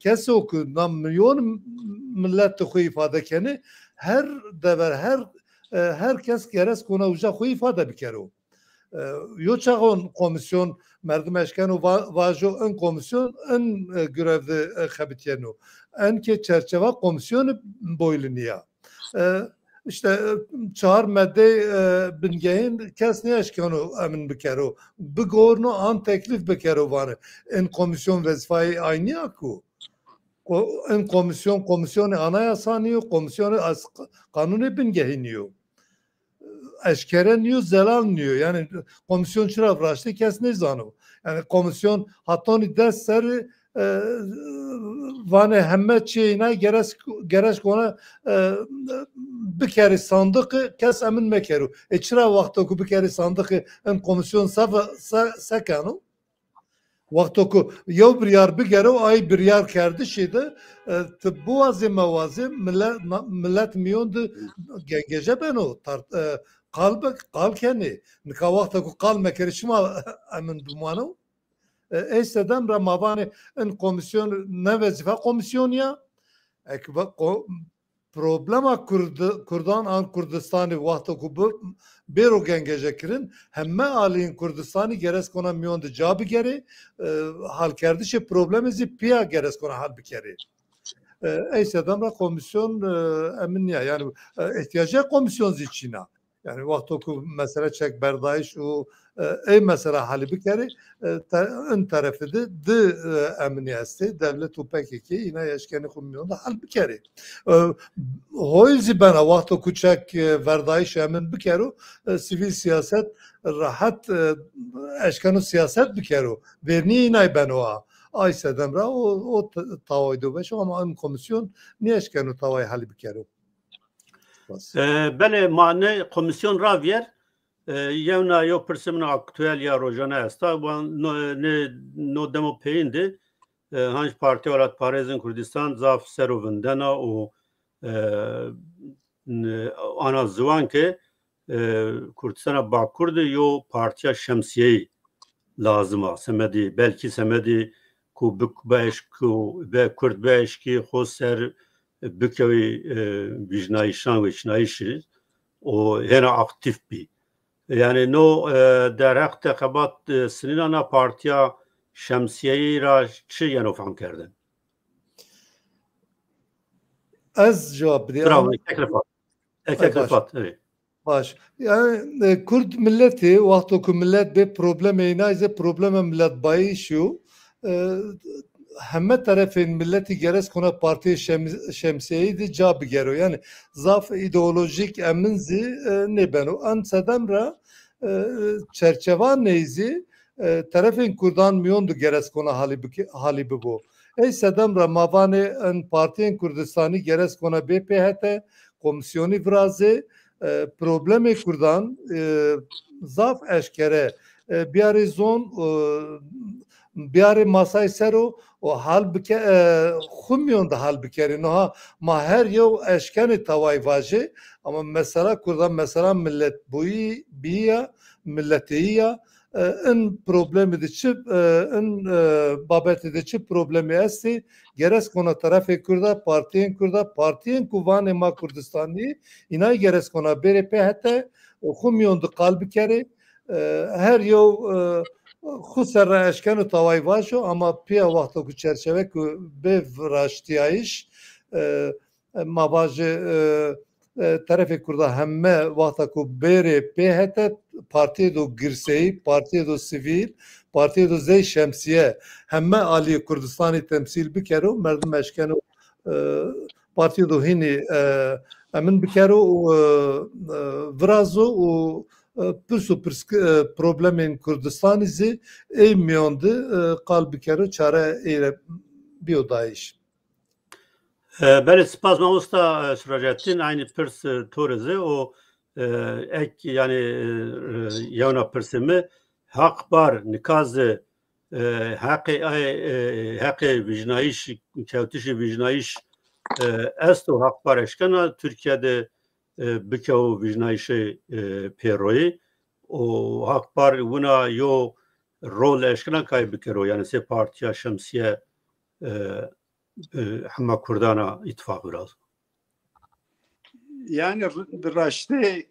keso ku nam milyon millet xu ifade keni her dever herkes geres kona uca xu ifade bikero. Yo çağın komisyon merdim eşkenu vajo en komisyon en görevde xebitiyenu en ke çerçeve komisyonu boyluniya işte çağır medde bingeyin kes ne eşkenu emin bikero bigorno an teklif bikero var en komisyon vazifayı aynı aku en komisyonu anayasa niyo, komisyonu kanunu bingehiniyor. Eşkere niyo, zelal niyo. Yani komisyon çıra vraştı kes ne zanı. Yani komisyon hatoni dest seri vane hemme çeyine gereş kona bir kere sandık kes emin mekeru. Çıra vakti ku bir kere sandık en komisyon sakanu. Vakti ku yav bir yar bir kere ay bir yar kerdi şeyde bu vazim millet miyondu gece ben o kal kendi. Nika vakti ku kal mekeri şima emin dumanı. Estedem ramavani en komisyon ne vazife komisyon ya problema Kurdan an Kurdistan'ı vakti ku bero gengecekirin hemme alin Kurdistan'ı geres kona miyondu cabı geri hal kerdişi problemizi piya geres kona hal bikeri. Estedem ra komisyon emin ya yani ihtiyacı komisyon ziçina. Yani vakti ku mesela çek berdayış o mesela hali bir kere ön tarafı da emniyeti devlet UPK yine yaşkanı kumyonda hal bir kere. Hoyzi bana vakti kuçak verdayış emin bir kere sivil siyaset rahat yaşkanı siyaset bir kere. Verni yine ben o Ayşe Demra o tavaydı ve şu ama komisyon niye yaşkanı tavay hali bir kere. Bele mane komisyon ravier yevna yok persemna aktüel ya rojana esta no demo peyinde hangi parti olarak Pariz'in Kurdistan zaf seruvendena o ana zıvan ki Kurdistan'a bakurdu yo partiya şemsiyeyi lazıma semedi belki semedi ku bükbeş ku ve Kurdbeş ki hoser bükevi vicnayişan ve vicnayişi o hena aktif bir yani no der hak tekabat sinina partiya şemsiyeyi ra çi yani ofam kerdin. Az cevap diye. Bravo. Eklefat. Evet. Baş. Yani Kurd milleti vakti ku millet bir probleme neyse probleme millet bayi şu hemme tarafın milleti geres kona parti şemsiyeyi de cevabı geliyor. Yani zaf ideolojik eminzi ne beno. An sedemra çerçevan neyzi tarafın Kurdan miyondu geres kona hali bu. Ey sedemra mavane en partiyen Kurdistan'ı geres kona BPHT komisyonu vrazı problemi Kurdan zaf eşkere bir zon bir masay sero o halbuki xumyon da halbuki no ma her yıl eşkeni tavay vacı ama mesela Kurdan mesela millet buyi biya milletiya en problemi de çip en babeti de çip problemi esti geres kona tarafı partiyen kuvan ema Kurdistan'ı inay geres kona BRP hatta xumyon da halbuki her yıl خسر اشکن و توای واشو اما پیا وقتا که چرچوه که به راشتیایش مواجه طرف کرده همه وقتا که بره پیهته پارتی دو گرسهی پارتی دو سیویل پارتی دو زی شمسیه همه آلی کردستانی تمثیل بکرو مردم اشکن و پارتی دو هینی امن بکرو ورازو و Pırsu problemin Kurdistan'ı eğmiyordu kalbi kere çare eyle bir odayış. Beli spazma usta Süracettin aynı pırs turizı o ek yani yavna pırsımı hak bar nikazı hakkı vicnayiş kevtişi vicnayiş esto hak bar eşkana Türkiye'de بکو ویژنایش پیروی و حق بار ونا یو رول اشکنا کای بکرو یعنی سه پارتیا شمسیه همه کردانا اتفاق biraz. Yani raşte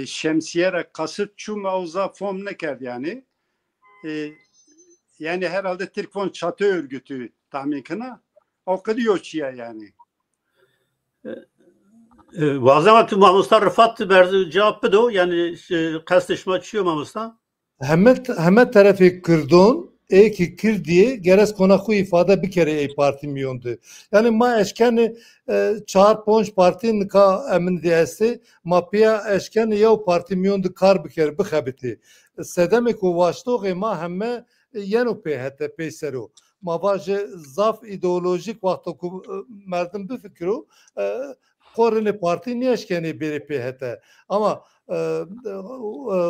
şemsiyere kasıt şu mevza fom ne kerdi yani. Yani herhalde Türkfon çatı örgütü tahmin kına. O kadar yok yani. Vazamat Mamustar Rıfat verdi cevap bu yani kastışma çıkıyor Mamustar. Hemet tarafı Kurdun ki Kürdiye geres konaku ifade bir kere ey parti miyondu. Yani ma eşkeni çağır ponç parti nika emin diyesi ma piya eşkeni yev parti miyondu kar bir kere bixebiti. Sedemek o vaştoğu ma hemme yeno peyhete peysero. Ma vajı zaf ideolojik vakti ku merdim bir fikru korene parti niye eşkeni biri peyhete. Ama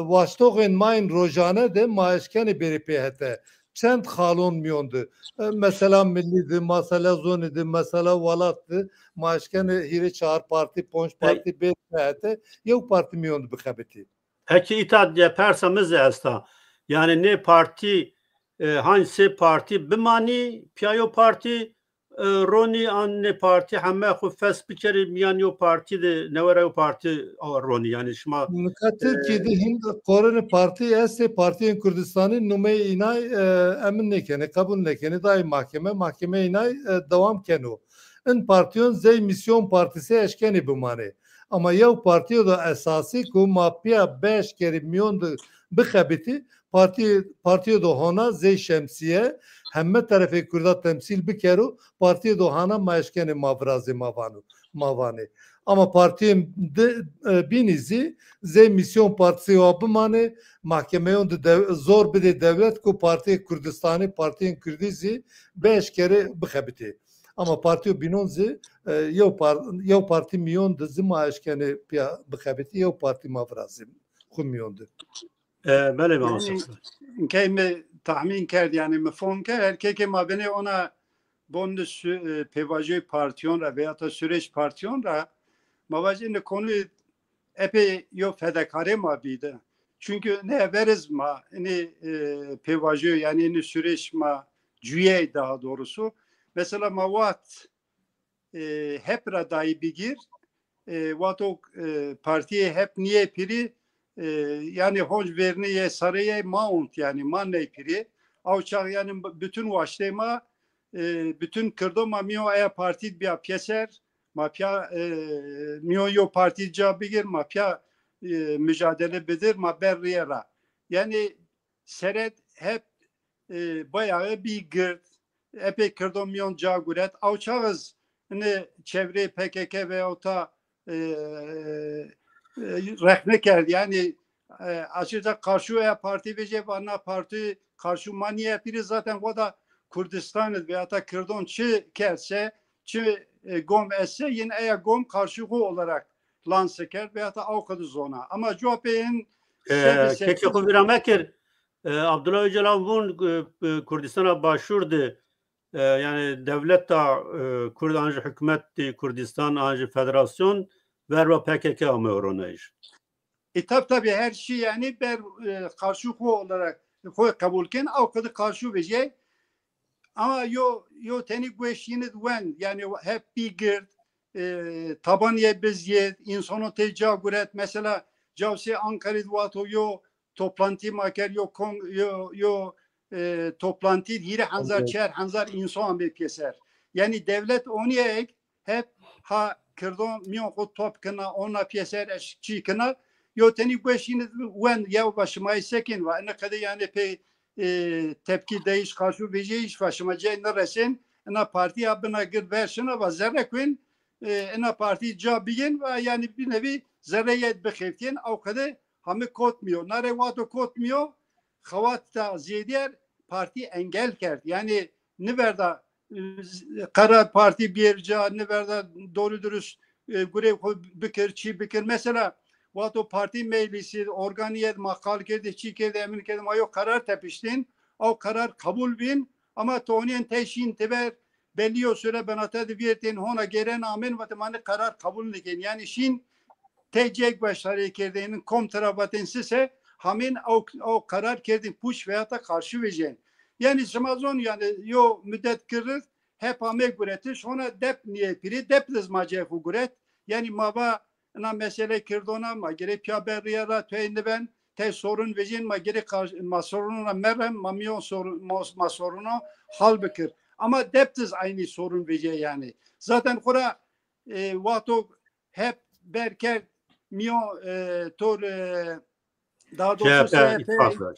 vaştoğun main rojane de ma eşkeni biri peyhete. Çend halon miyondu. Mesela milliydi, mesela zonidi, mesela valattı. Maşkene hiri çağır parti, ponç parti, bir peyhete. Yev parti miyondu bixebiti. Eki itaat diye persamız esta. Yani ne parti hangisi parti bimani piyayo parti roni an ne parti hemme xufes bikeri miyan yo parti de nevere yo parti roni yani şma Türkiye'de Hind Korene Parti esse Partiyen Kürdistan'ın nume inay emin nekene kabul nekene dahi mahkeme inay devam kenu. In partiyon zey misyon partisi eşkeni bumane. Ama yev partiyo da esası ku mapya 5 kere milyondu bixebiti partiyo da hona zey şemsiye hemme tarafı Kürda temsil bikeru partiyo da hana maşkeni mavrazi mavani. Ama partiyen binizi zey misyon partisi yapımane mahkemeye zor bir de devlet ku parti Kürdistan'ı partiyen Kürdizi 5 kere bixebiti. Ama partiyo binonzi yev parti milyon dizi maaşkeni piya bixebiti yev parti mavrazim xun milyondu. bele Yani keyme tahmin kerd yani mefhum kerd erkeke ma beni ona bonus pevajı partiyon ra veya da süreç partiyon ra mavajin konu epey yo fedakare ma bide. Çünkü ne veriz ma ni pevajı yani ni süreç ma cüye daha doğrusu. Mesela mavat hep radayı bigir vato partiye hep niye piri yani hoş verniye sarıya mount yani manley piri avçak yani bütün vaştema bütün kırdoma miyo aya parti bir piyeser mafya miyo yo parti cabigir mafya mücadele bedir ma berriyera yani seret hep bayağı bir gırt epey kırdom miyon caguret avçağız ne çevre PKK ve ota rehne kerdi yani açıkça karşıya parti ve bana parti karşı maniye biri zaten o da Kürdistan'ı veya da Kürdon çi kerse çi gom esse yine eğer gom karşı olarak lanse ker veya da avkadı zona ama CHP'nin keki kubiramekir Abdullah Öcalan Kürdistan'a başvurdu. Yani devlet da Kürt anji hükümet Kürdistan anji federasyon verva PKK amıyoronayış. Tabii her şey yani ber karşı olarak kabulken avkadı karşı verecek ama yo tenik güeşini duen yani hep bir girt tabaniye beziyet insano tecaguret mesela Cavsi Ankara'da vato yo toplantı maker yo toplantı hiri hanzar çer hanzar insan bir keser. Yani devlet onu hep ha kırdon miyon ko topkına ona piyeser eşçi kına yo teni başını wen ya başıma sekin ve ne kadar yani pe tepki değiş karşı vejeyiş başıma ceyne resin ana parti abına gir versiyona ve zerre kuin ana parti cabigin ve yani bir nevi zerreyet bekeftin o kadar hamı kotmuyor. Nare vato kotmuyor. Xavat da ziyeder parti engel kert. Yani ne verda karar parti bir ca ne verda doğru dürüst görev bikir mesela vato parti meclisi organiyet makal kerdi çikerdi emin kerdi ayo karar tepiştin o karar kabul bin ama toniyen teşin teber belli o süre ben atadı vertin hona gelen amin vatamani karar kabul niken yani şin tecek başları kerdiğinin komtra batensize hamin o karar kerdin puş veya da karşı vereceksin. Yani zamazon yani yo müddet kırır hep amek üretir sonra dep niye piri dep dizmacı huguret yani mava na mesele kirdona ma gere piaberiyara teyinde ben te sorun vecin ma gere ma sorununa merhem ma miyon sorun ma sorunu hal bekir ama dep diz aynı sorun vece yani zaten kura vato hep berker miyon tor daha doğrusu CHP ittifakı.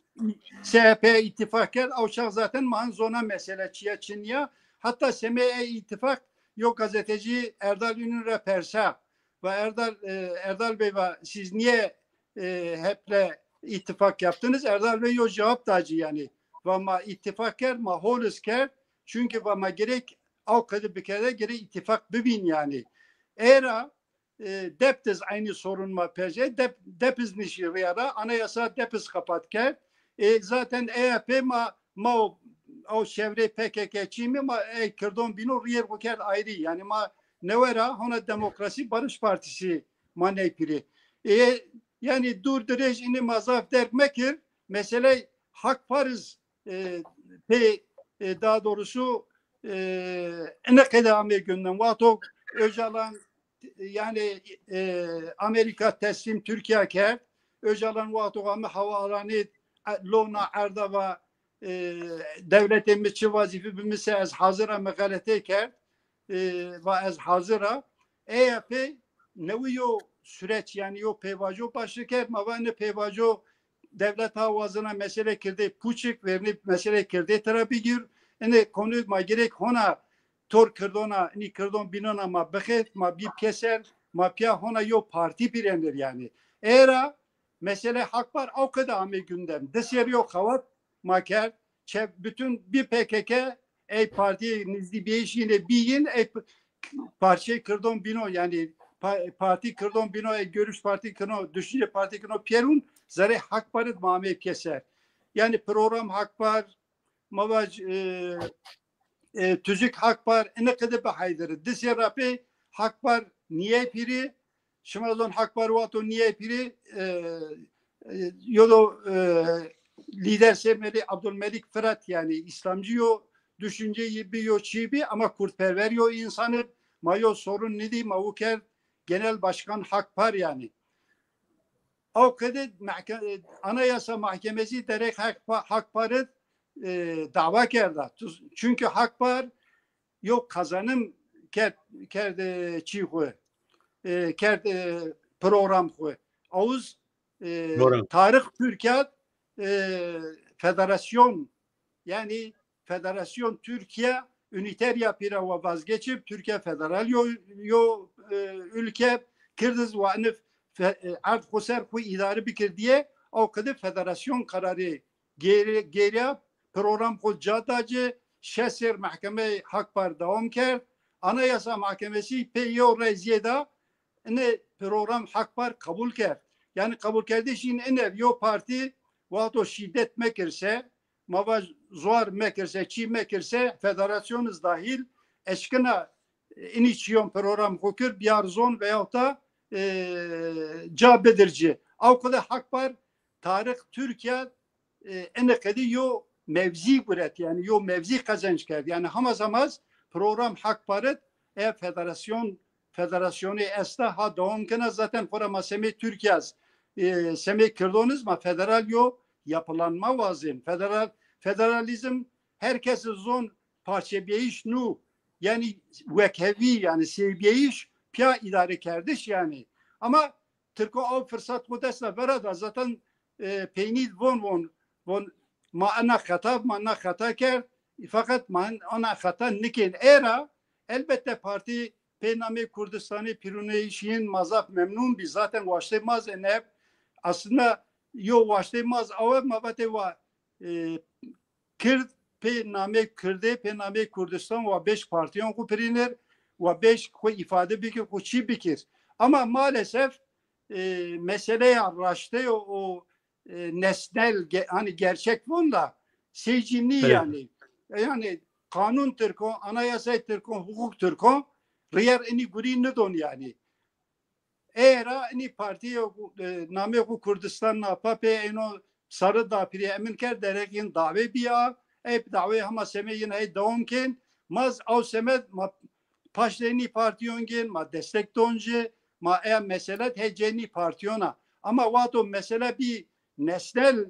CHP ittifak ker. Avşak zaten manzona mesele Çin'ya. Hatta SME ittifak yok gazeteci Erdal Ünlü Persa ve Erdal Bey ve siz niye heple ittifak yaptınız? Erdal Bey yok cevap dacı yani. Ve ma ittifak ker, ma holus ker. Çünkü ve ma gerek avkadı bir kere gerek ittifak bibin yani. Eğer deptiz aynı sorun ma pece depiz nişi riyara anayasa depiz kapat ker. Zaten EHP ma o çevre PKK çimi ma kırdon bino riyer bu ker ayrı yani ma nevera ona demokrasi barış partisi ma neypiri. Yani durdurej ini mazaf derk mekir mesele hak parız daha doğrusu ne kadar günden vato Öcalan yani Amerika teslim Türkiye ker Öcalan vato ama havalanı lona arda ve devletimiz çi vazife bilmese az hazıra mekalete ker ve az hazıra EYP neviyo süreç yani yo pevajo başı ker mavane pevajo devlet havazına mesele kirde puçik vernip mesele kirde terapi gir ene konu ma gerek hona tor kırdona ni kırdon binona ma bekhet ma bir keser ma pya hona yo parti birendir yani eğer mesele hak var o kadar ame gündem desyer yok havat maker bütün bir PKK ey parti nizdi beşine biyin ey parça kırdon bino yani parti kırdon bino ey görüş parti kırno düşünce parti kırno pierun zare hak varıd mame keser yani program hak var mavaj tüzük hak var ne kadar bahaydır desyer rapi hak var niye piri şimazon hak var vato niye piri yolu lider sevmeli Abdülmelik Fırat yani İslamcı yo düşünceyi biliyor çibi ama kurtperver yo insanı mayo sorun ne diyeyim avuker genel başkan hak var yani. O kadar anayasa mahkemesi derek hak varı dava kerda. Çünkü hak var yok kazanım kerde çiğhu kerde program hu. Ağuz tarih Türkiye federasyon yani federasyon Türkiye üniter yapıra ve vazgeçip Türkiye federal yo ülke kırdız ve anif art huser ku idare bikir diye o kadar federasyon kararı geri program ku cadacı şesir mahkeme hak par devam ker anayasa mahkemesi peyo reziyeda ne program hak par kabul ker yani kabul kardeşin ener yo parti vato şiddet mekirse mava zor mekirse çi mekirse federasyonuz dahil eşkına iniçiyon program hukür biyarzon veyahut da cabedirci avkada hak var tarih Türkiye enekedi yo mevzi buret yani yo mevzi kazanç kerdi yani hamazamaz program hak varıt federasyonu esta ha doğum kena zaten korama semi Türkiye semi kırdonuz ma federal yo yapılanma vazim federalizm herkesi zon parça beyiş nu yani vekhevi yani seviyeyiş pya idare kerdiş yani ama Türko o fırsat modesla berada zaten peynid von ma ana hata ker fakat man ana hata nikin era elbette parti Pename Kurdistan'ı Piruneyşin mazaf memnun bir zaten başlamaz enep aslında yo başlamaz ama mabate va Kürt Pename Kurdistan ve 5 partiyon ku piriner ve 5 ku ifade bikir ku çi bikir ama maalesef meseleye araştı o nesnel hani gerçek bunla seycimli evet. yani kanun Türko anayasa Türko hukuk Türko riyer ini guri ne don yani eğer ini partiye name ku Kurdistan na pape eno sarı da piri emin ker derekin dave biya hep dave hama semeyin hay donken maz av semet ma paşleni partiyon gen ma destek donje ma mesela heceni partiyona ama vato mesela bir nesnel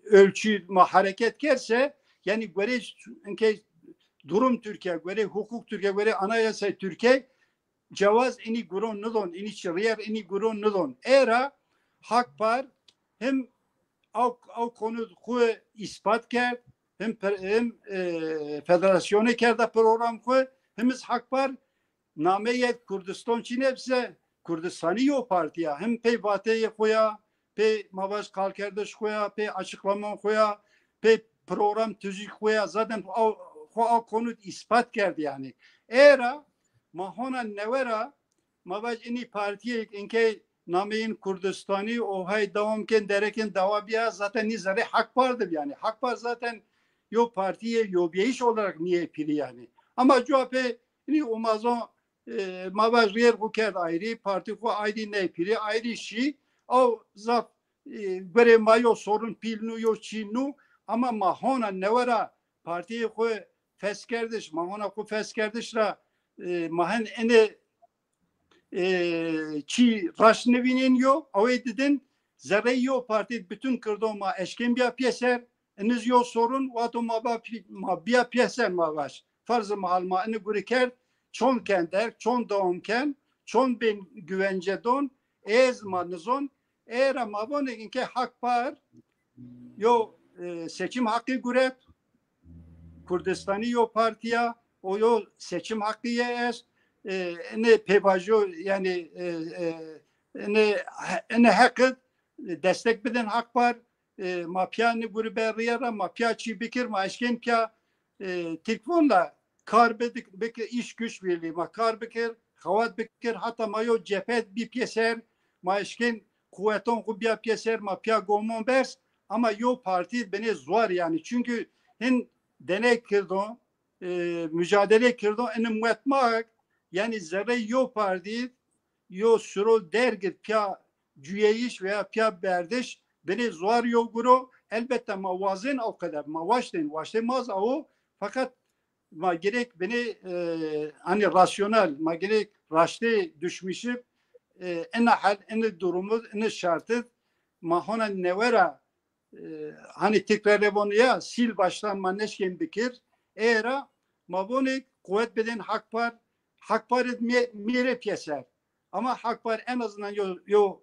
ölçü ma hareket kerse yani göre durum Türkiye göre hukuk Türkiye göre anayasa Türkiye cevaz ini gurun nudon ini şiriyar ini gurun nudon era hak par hem o konu ku ispat kerd hem federasyonu kerda program ku hem hak var nameyet Kurdistan Çin hepsi Kurdistani yo partiya hem pey vateye koya pey mavaş kalkerdeş koya pey açıklama koya pey program tüzük koya zaten o konu ispat kerdi yani. Era mahona nevera mavaş ini partiye inke nameyin Kurdistani o hay devamken derekin davabiya zaten nizare hak vardır yani. Hak var zaten yo partiye yo bir iş olarak niye piri yani. Ama CHP ini umazon mavaş yer ko kerd ayrı parti ko ayrı ne piri ayrı şey o zat göre mayo sorun pilnu yo çinu ama mahona nevera partiye ko feskerdiş mahona ko feskerdiş ra mahen ene çi raşnevinin yo avedidin zerre yo parti bütün kırdoma eşkin bir piyeser eniz yo sorun vato ma bir piyeser mavaş farzı mahalma eni guriker çon kender çon doğumken çon ben güvence don ezmanızon era mavone inke hak par yo seçim hakkı gurep Kurdistani yo partiya o yo seçim hakkı yes ne pevajo yani ne hakkı destek beden hak var mafya ne gruberiyara mafya çi bikir maşken pya telefonla kar bekir iş güç birliği ma kar bekir havat bekir hatta mayo cephet bir piyeser maşken kuvveton ku bir piyeser mafya gomon bers ama yo parti beni zor yani çünkü hin deney kirdo mücadele kirdo en muetmak yani zerre yo parti yo sürol dergit pya cüyeyiş veya pya berdiş beni zor yo guru elbette mavazin o kadar mavaşten vaştemaz o fakat ma gerek beni hani rasyonel ma gerek raşte düşmüşüp en hal en durumu en şartı mahona nevera hani tekrar bunu ya sil baştan maneşken bikir era mavone kuvvet beden hak var mire piyeser ama hak var en azından yo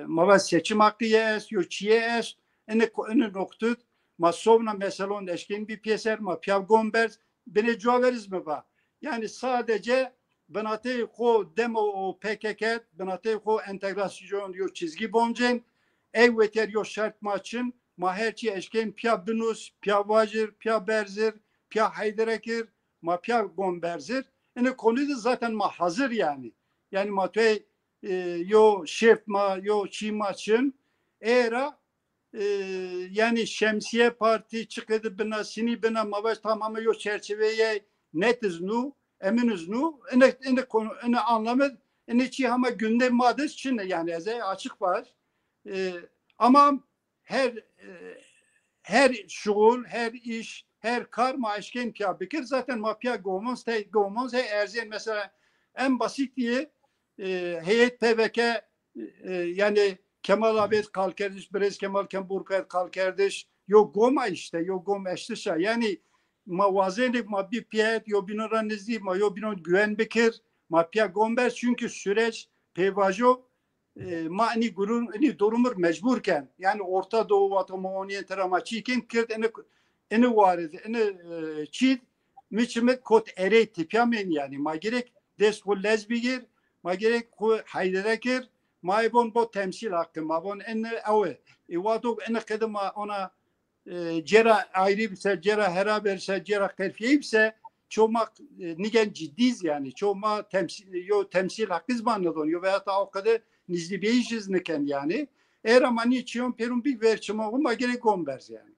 mava seçim hakkı yes yo çiye es ene noktut ma sovna meselon eşkin bir piyeser ma piyav gombers beni ceveriz mi ba yani sadece benate ko demo o PKK benate ko entegrasyon yo çizgi boncen evveter yo şart maçın ma herçi eşkin piyav binus piyav vajir piyav berzir piyav hayderekir ma piyav gomberzir ene konuda zaten ma hazır yani ma te yo şef ma yo çi maçın era yani şemsiye parti çıkıdı bina sini bina mavaş tamamı yo çerçeveye netiz nu eminiz nu ene anlamı ene çi ama gündem madde için yani eze açık var ama her şuul her iş her kar maaşken pya bikir zaten mapya gomons erzen mesela en basit diye heyet PVK yani Kemal Abed Kalkerdiş, Brez Kemal Kemburkayet Kalkerdiş, yo goma işte, yo gom eştişa. Yani mavazenik ma bir piyet, yo binoranizli, ma yo binon güven bekir, ma piya gomber çünkü süreç pevajo ma ni gurun ni durumur mecburken yani Orta Doğu vatama oniyentera ama çikin kirt ene varız ene çit miçmet kot ere tipyamen yani ma gerek desku lezbigir ma gerek ku hayderekir ma ibon bo temsil hakkı ma bon ene ave ivato ene kadema ona cera ayrı bir cera heraberse cera kerfiyse çoğmak nigen ciddiz yani çoğma temsil hakkı zmanladon yo veya ta o kadar nizli beyijiz niken yani eğer ama niçiyon perun bir verçima olma gerek gomberz yani.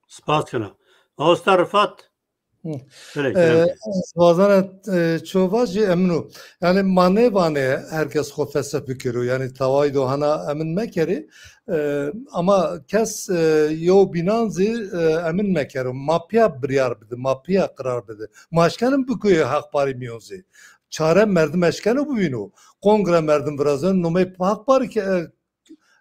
Spasına. Ağustos Rıfat. Vazana çoğvacı emnu. Yani mane herkes hofese fikiriyor. Yani tavayı dohana emin mekeri ama kes yo binanzi emin mekeri. Mapya biryar bidi. Mapya karar bidi. Maşkanın bu köye hak pari miyonzi. Çare merdim eşkanı bu binu. Kongre merdim birazdan. Nume hak pari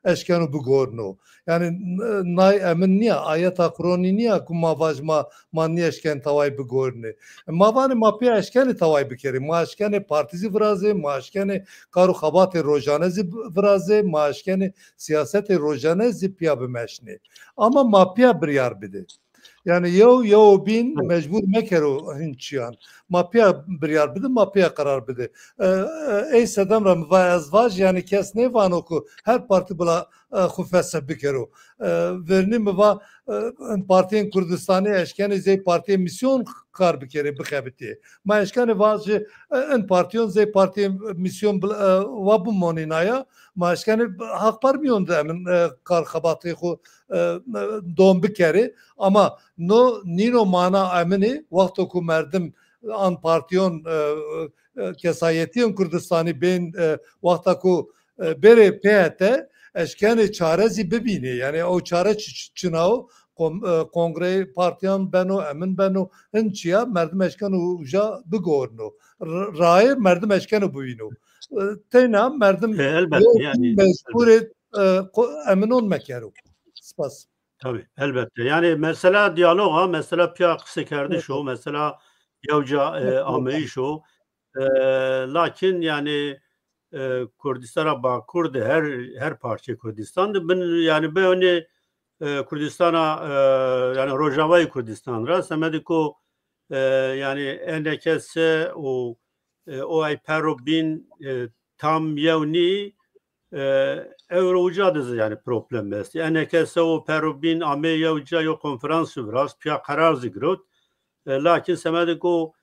eşkenu bigorno. Yani nay emin niye ayeta Kur'an'ı niye ku mavajma manni eşken tavay bigorne. Mavani mapya eşkeni tavay bikeri. Ma eşkeni partizi vraze, ma eşkeni karu xabatı rojanezi vraze, ma eşkeni siyaseti rojanezi piya bimeşni. Ama mapya biryar bide. Yani yew bin mecbur mekero hinçiyan. Mapya biryar bide, mapya karar bide. Ey sedem ram ve azvaj yani kes ne van oku her parti bula xufese bikero. Verni mi va partiyen Kurdistan'ı eşkeni zey partiye misyon kar bikere bixebiti. Ma eşkeni vazı en partiyon zey partiye misyon va bu moninaya. Ma eşkeni hak parmiyon da emin kar xabatı xu dom bikeri. Ama no nino mana emini vakto ku merdim an partiyon kesayetiyon Kurdistan'ı ben vakta ku bere PYT eşkeni çarezi bibini yani o çare çınav kongre partiyan beno emin beno hinçiya merdim eşkeni uca bigorno rair merdim eşkeni buyino teyna merdim elbette yani mecbur emin olmak yaro spas. Tabii elbette. Yani mesela diyaloğa mesela piya kısa şu mesela yavca ameyi şu lakin yani Kürdistan'a bak Kürdi her parça Kürdistan'da ben yani böyle Kürdistan'a yani Rojava'yı Kürdistan'a semediko yani endekese o ay perobin tam yevni Eurocadı yani problem است. Yani kese o perubin ame yevca yo konferansı biraz piya karar zigrot. Lakin semediko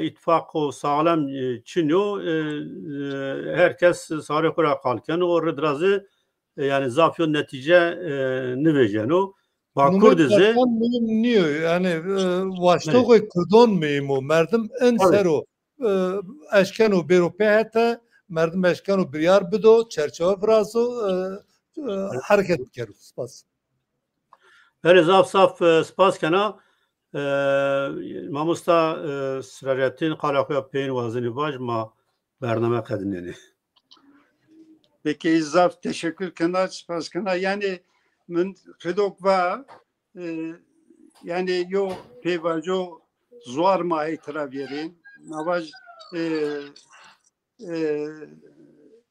ittifak o sağlam çinyo herkes sarı kura kalken o redrazı yani zafyon netice ne veceno. Bakur dizi. Niye yani başta koy kurdon muyum o merdim en sero eşken o beropete merdim eşken o biryar bido çerçeve frazo hareket keru spas. Böyle saf spas kana mamusta siraretin kalakya peyn vazini bajma bername kadineni. Peki izaf teşekkür kana spas kana yani من خدوک و yani yo pevajo zuar mahi traverin navaş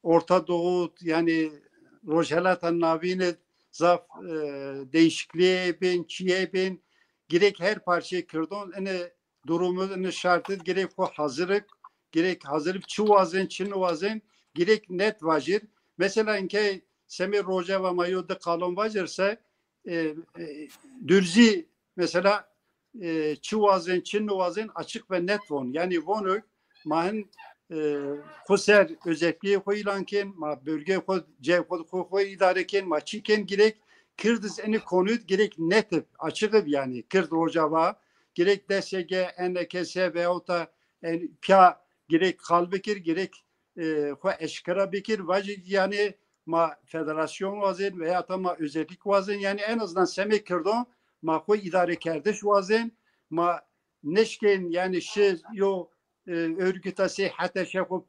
Orta Doğu yani Rojalatan navine zaf değişikliğe ben çiğe ben gerek her parçayı kırdon ene durumu ene şartı gerek o hazırlık gerek hazırlık çuvazen çinvazen gerek net vajir mesela inke Semir Roja ve Mayo'da kalon vajirse dürzi mesela çuvazen çinvazen açık ve net von yani vonu mahin Kuser özelliği koyulanken, ma bölge koy idareken, ma çiken gerek Kırdıs eni konut gerek netip açık yani Kırd Rojava gerek DSG, NKS veyahut da pya gerek kalbekir gerek ko eşkara bekir vacı yani ma federasyon vazen veya da ma özellik vazen yani en azından semi Kırdon ma koy idare kerdeş vazen ma neşken yani yo örgüte sihate şeku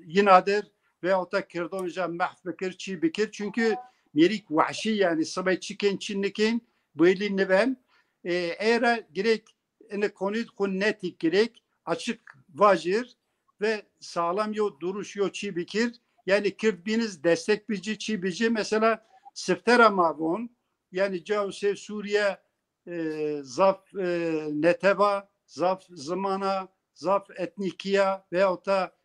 yinadır veyahut da Kırdonca mahfekir çi bikir çünkü merik vahşi yani sabay çiken çinlikin böyle nevem eğer gerek ene konut netik gerek açık vajir ve sağlam yo duruş yo çi bikir yani Kürtbiniz destek bici çi bici mesela siftera mavon yani Cavse Suriye zaf neteba zaf zamana, zaf etnikiya veyahut da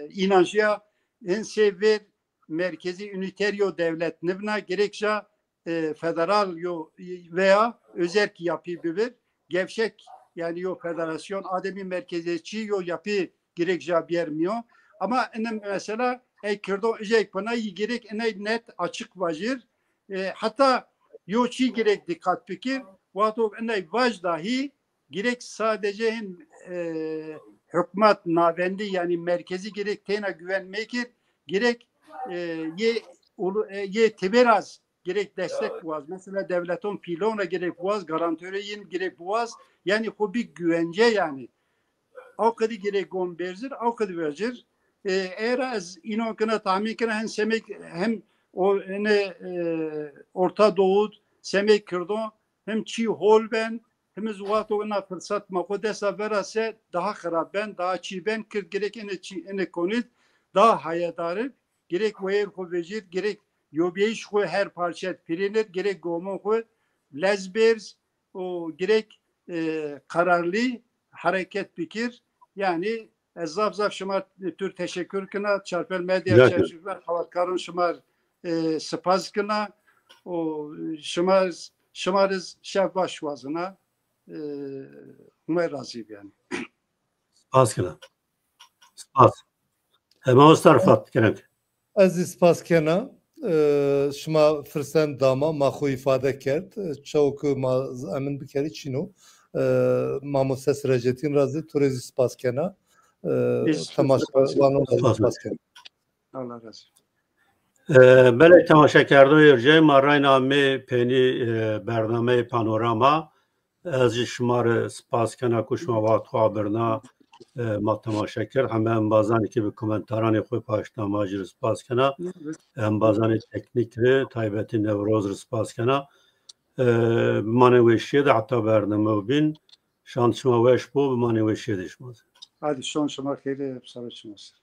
inancıya en sever merkezi üniteryo devlet nivna gerekçe federal yo veya özerk yapı bilir. Gevşek yani yo federasyon ademi merkeziyetçi yo yapı gerekçe vermiyor. Ama mesela Kürdo ecek bana gerek net açık vajir. Hatta yo çi gerek dikkat fikir. Vato vaj dahi gerek sadece hükümet navendi yani merkezi gerek tena güvenmekir gerek ye teberaz gerek destek buaz mesela devletin pilona gerek buaz garantöreyin gerek buaz yani bu bir güvence yani o kadar gerek gomberzir o kadar verir eğer az inokuna tahmin kına hem semek hem o ne Orta Doğu semek kırdı hem çi hol ben hem zuvat ona fırsat makodesa verase daha harap ben daha çi ben kır gerek ene konut daha hayadarı gerek veyer kovecit gerek yobeyiş ko her parça pirinet gerek gomo ko lezberz o gerek kararlı hareket fikir yani zaf şımar tür teşekkür kına çarpel medya çeşitler havatkarın şımar spaz kına o şımarız şef başvazına umay razıyım yani. Spas kına. Spas. Hemen o tarafat gerek. Ez spas kena şıma fırsen dama maxu ifade kert çok emin bikeri çino Mamoses Rejetin razı turezi spas kena tamaşa spas kena. Allah razı olsun. بله تماشا کرده ارجای مرای نامه پینی برنامه پانوراما از شمار سپاس کنه که شما وقت خبرنا ما تماشا کرد همه انبازانی که به کومنتارانی خوی پاشتا ماجر سپاس کنه انبازانی تکنیک رو تایبتی نوروز رو سپاس کنه بمانویشید حتی برنامه بین شان شما وش بو بمانویشیدش ماز Hadi son şıma kere hep sarı çıkmasın.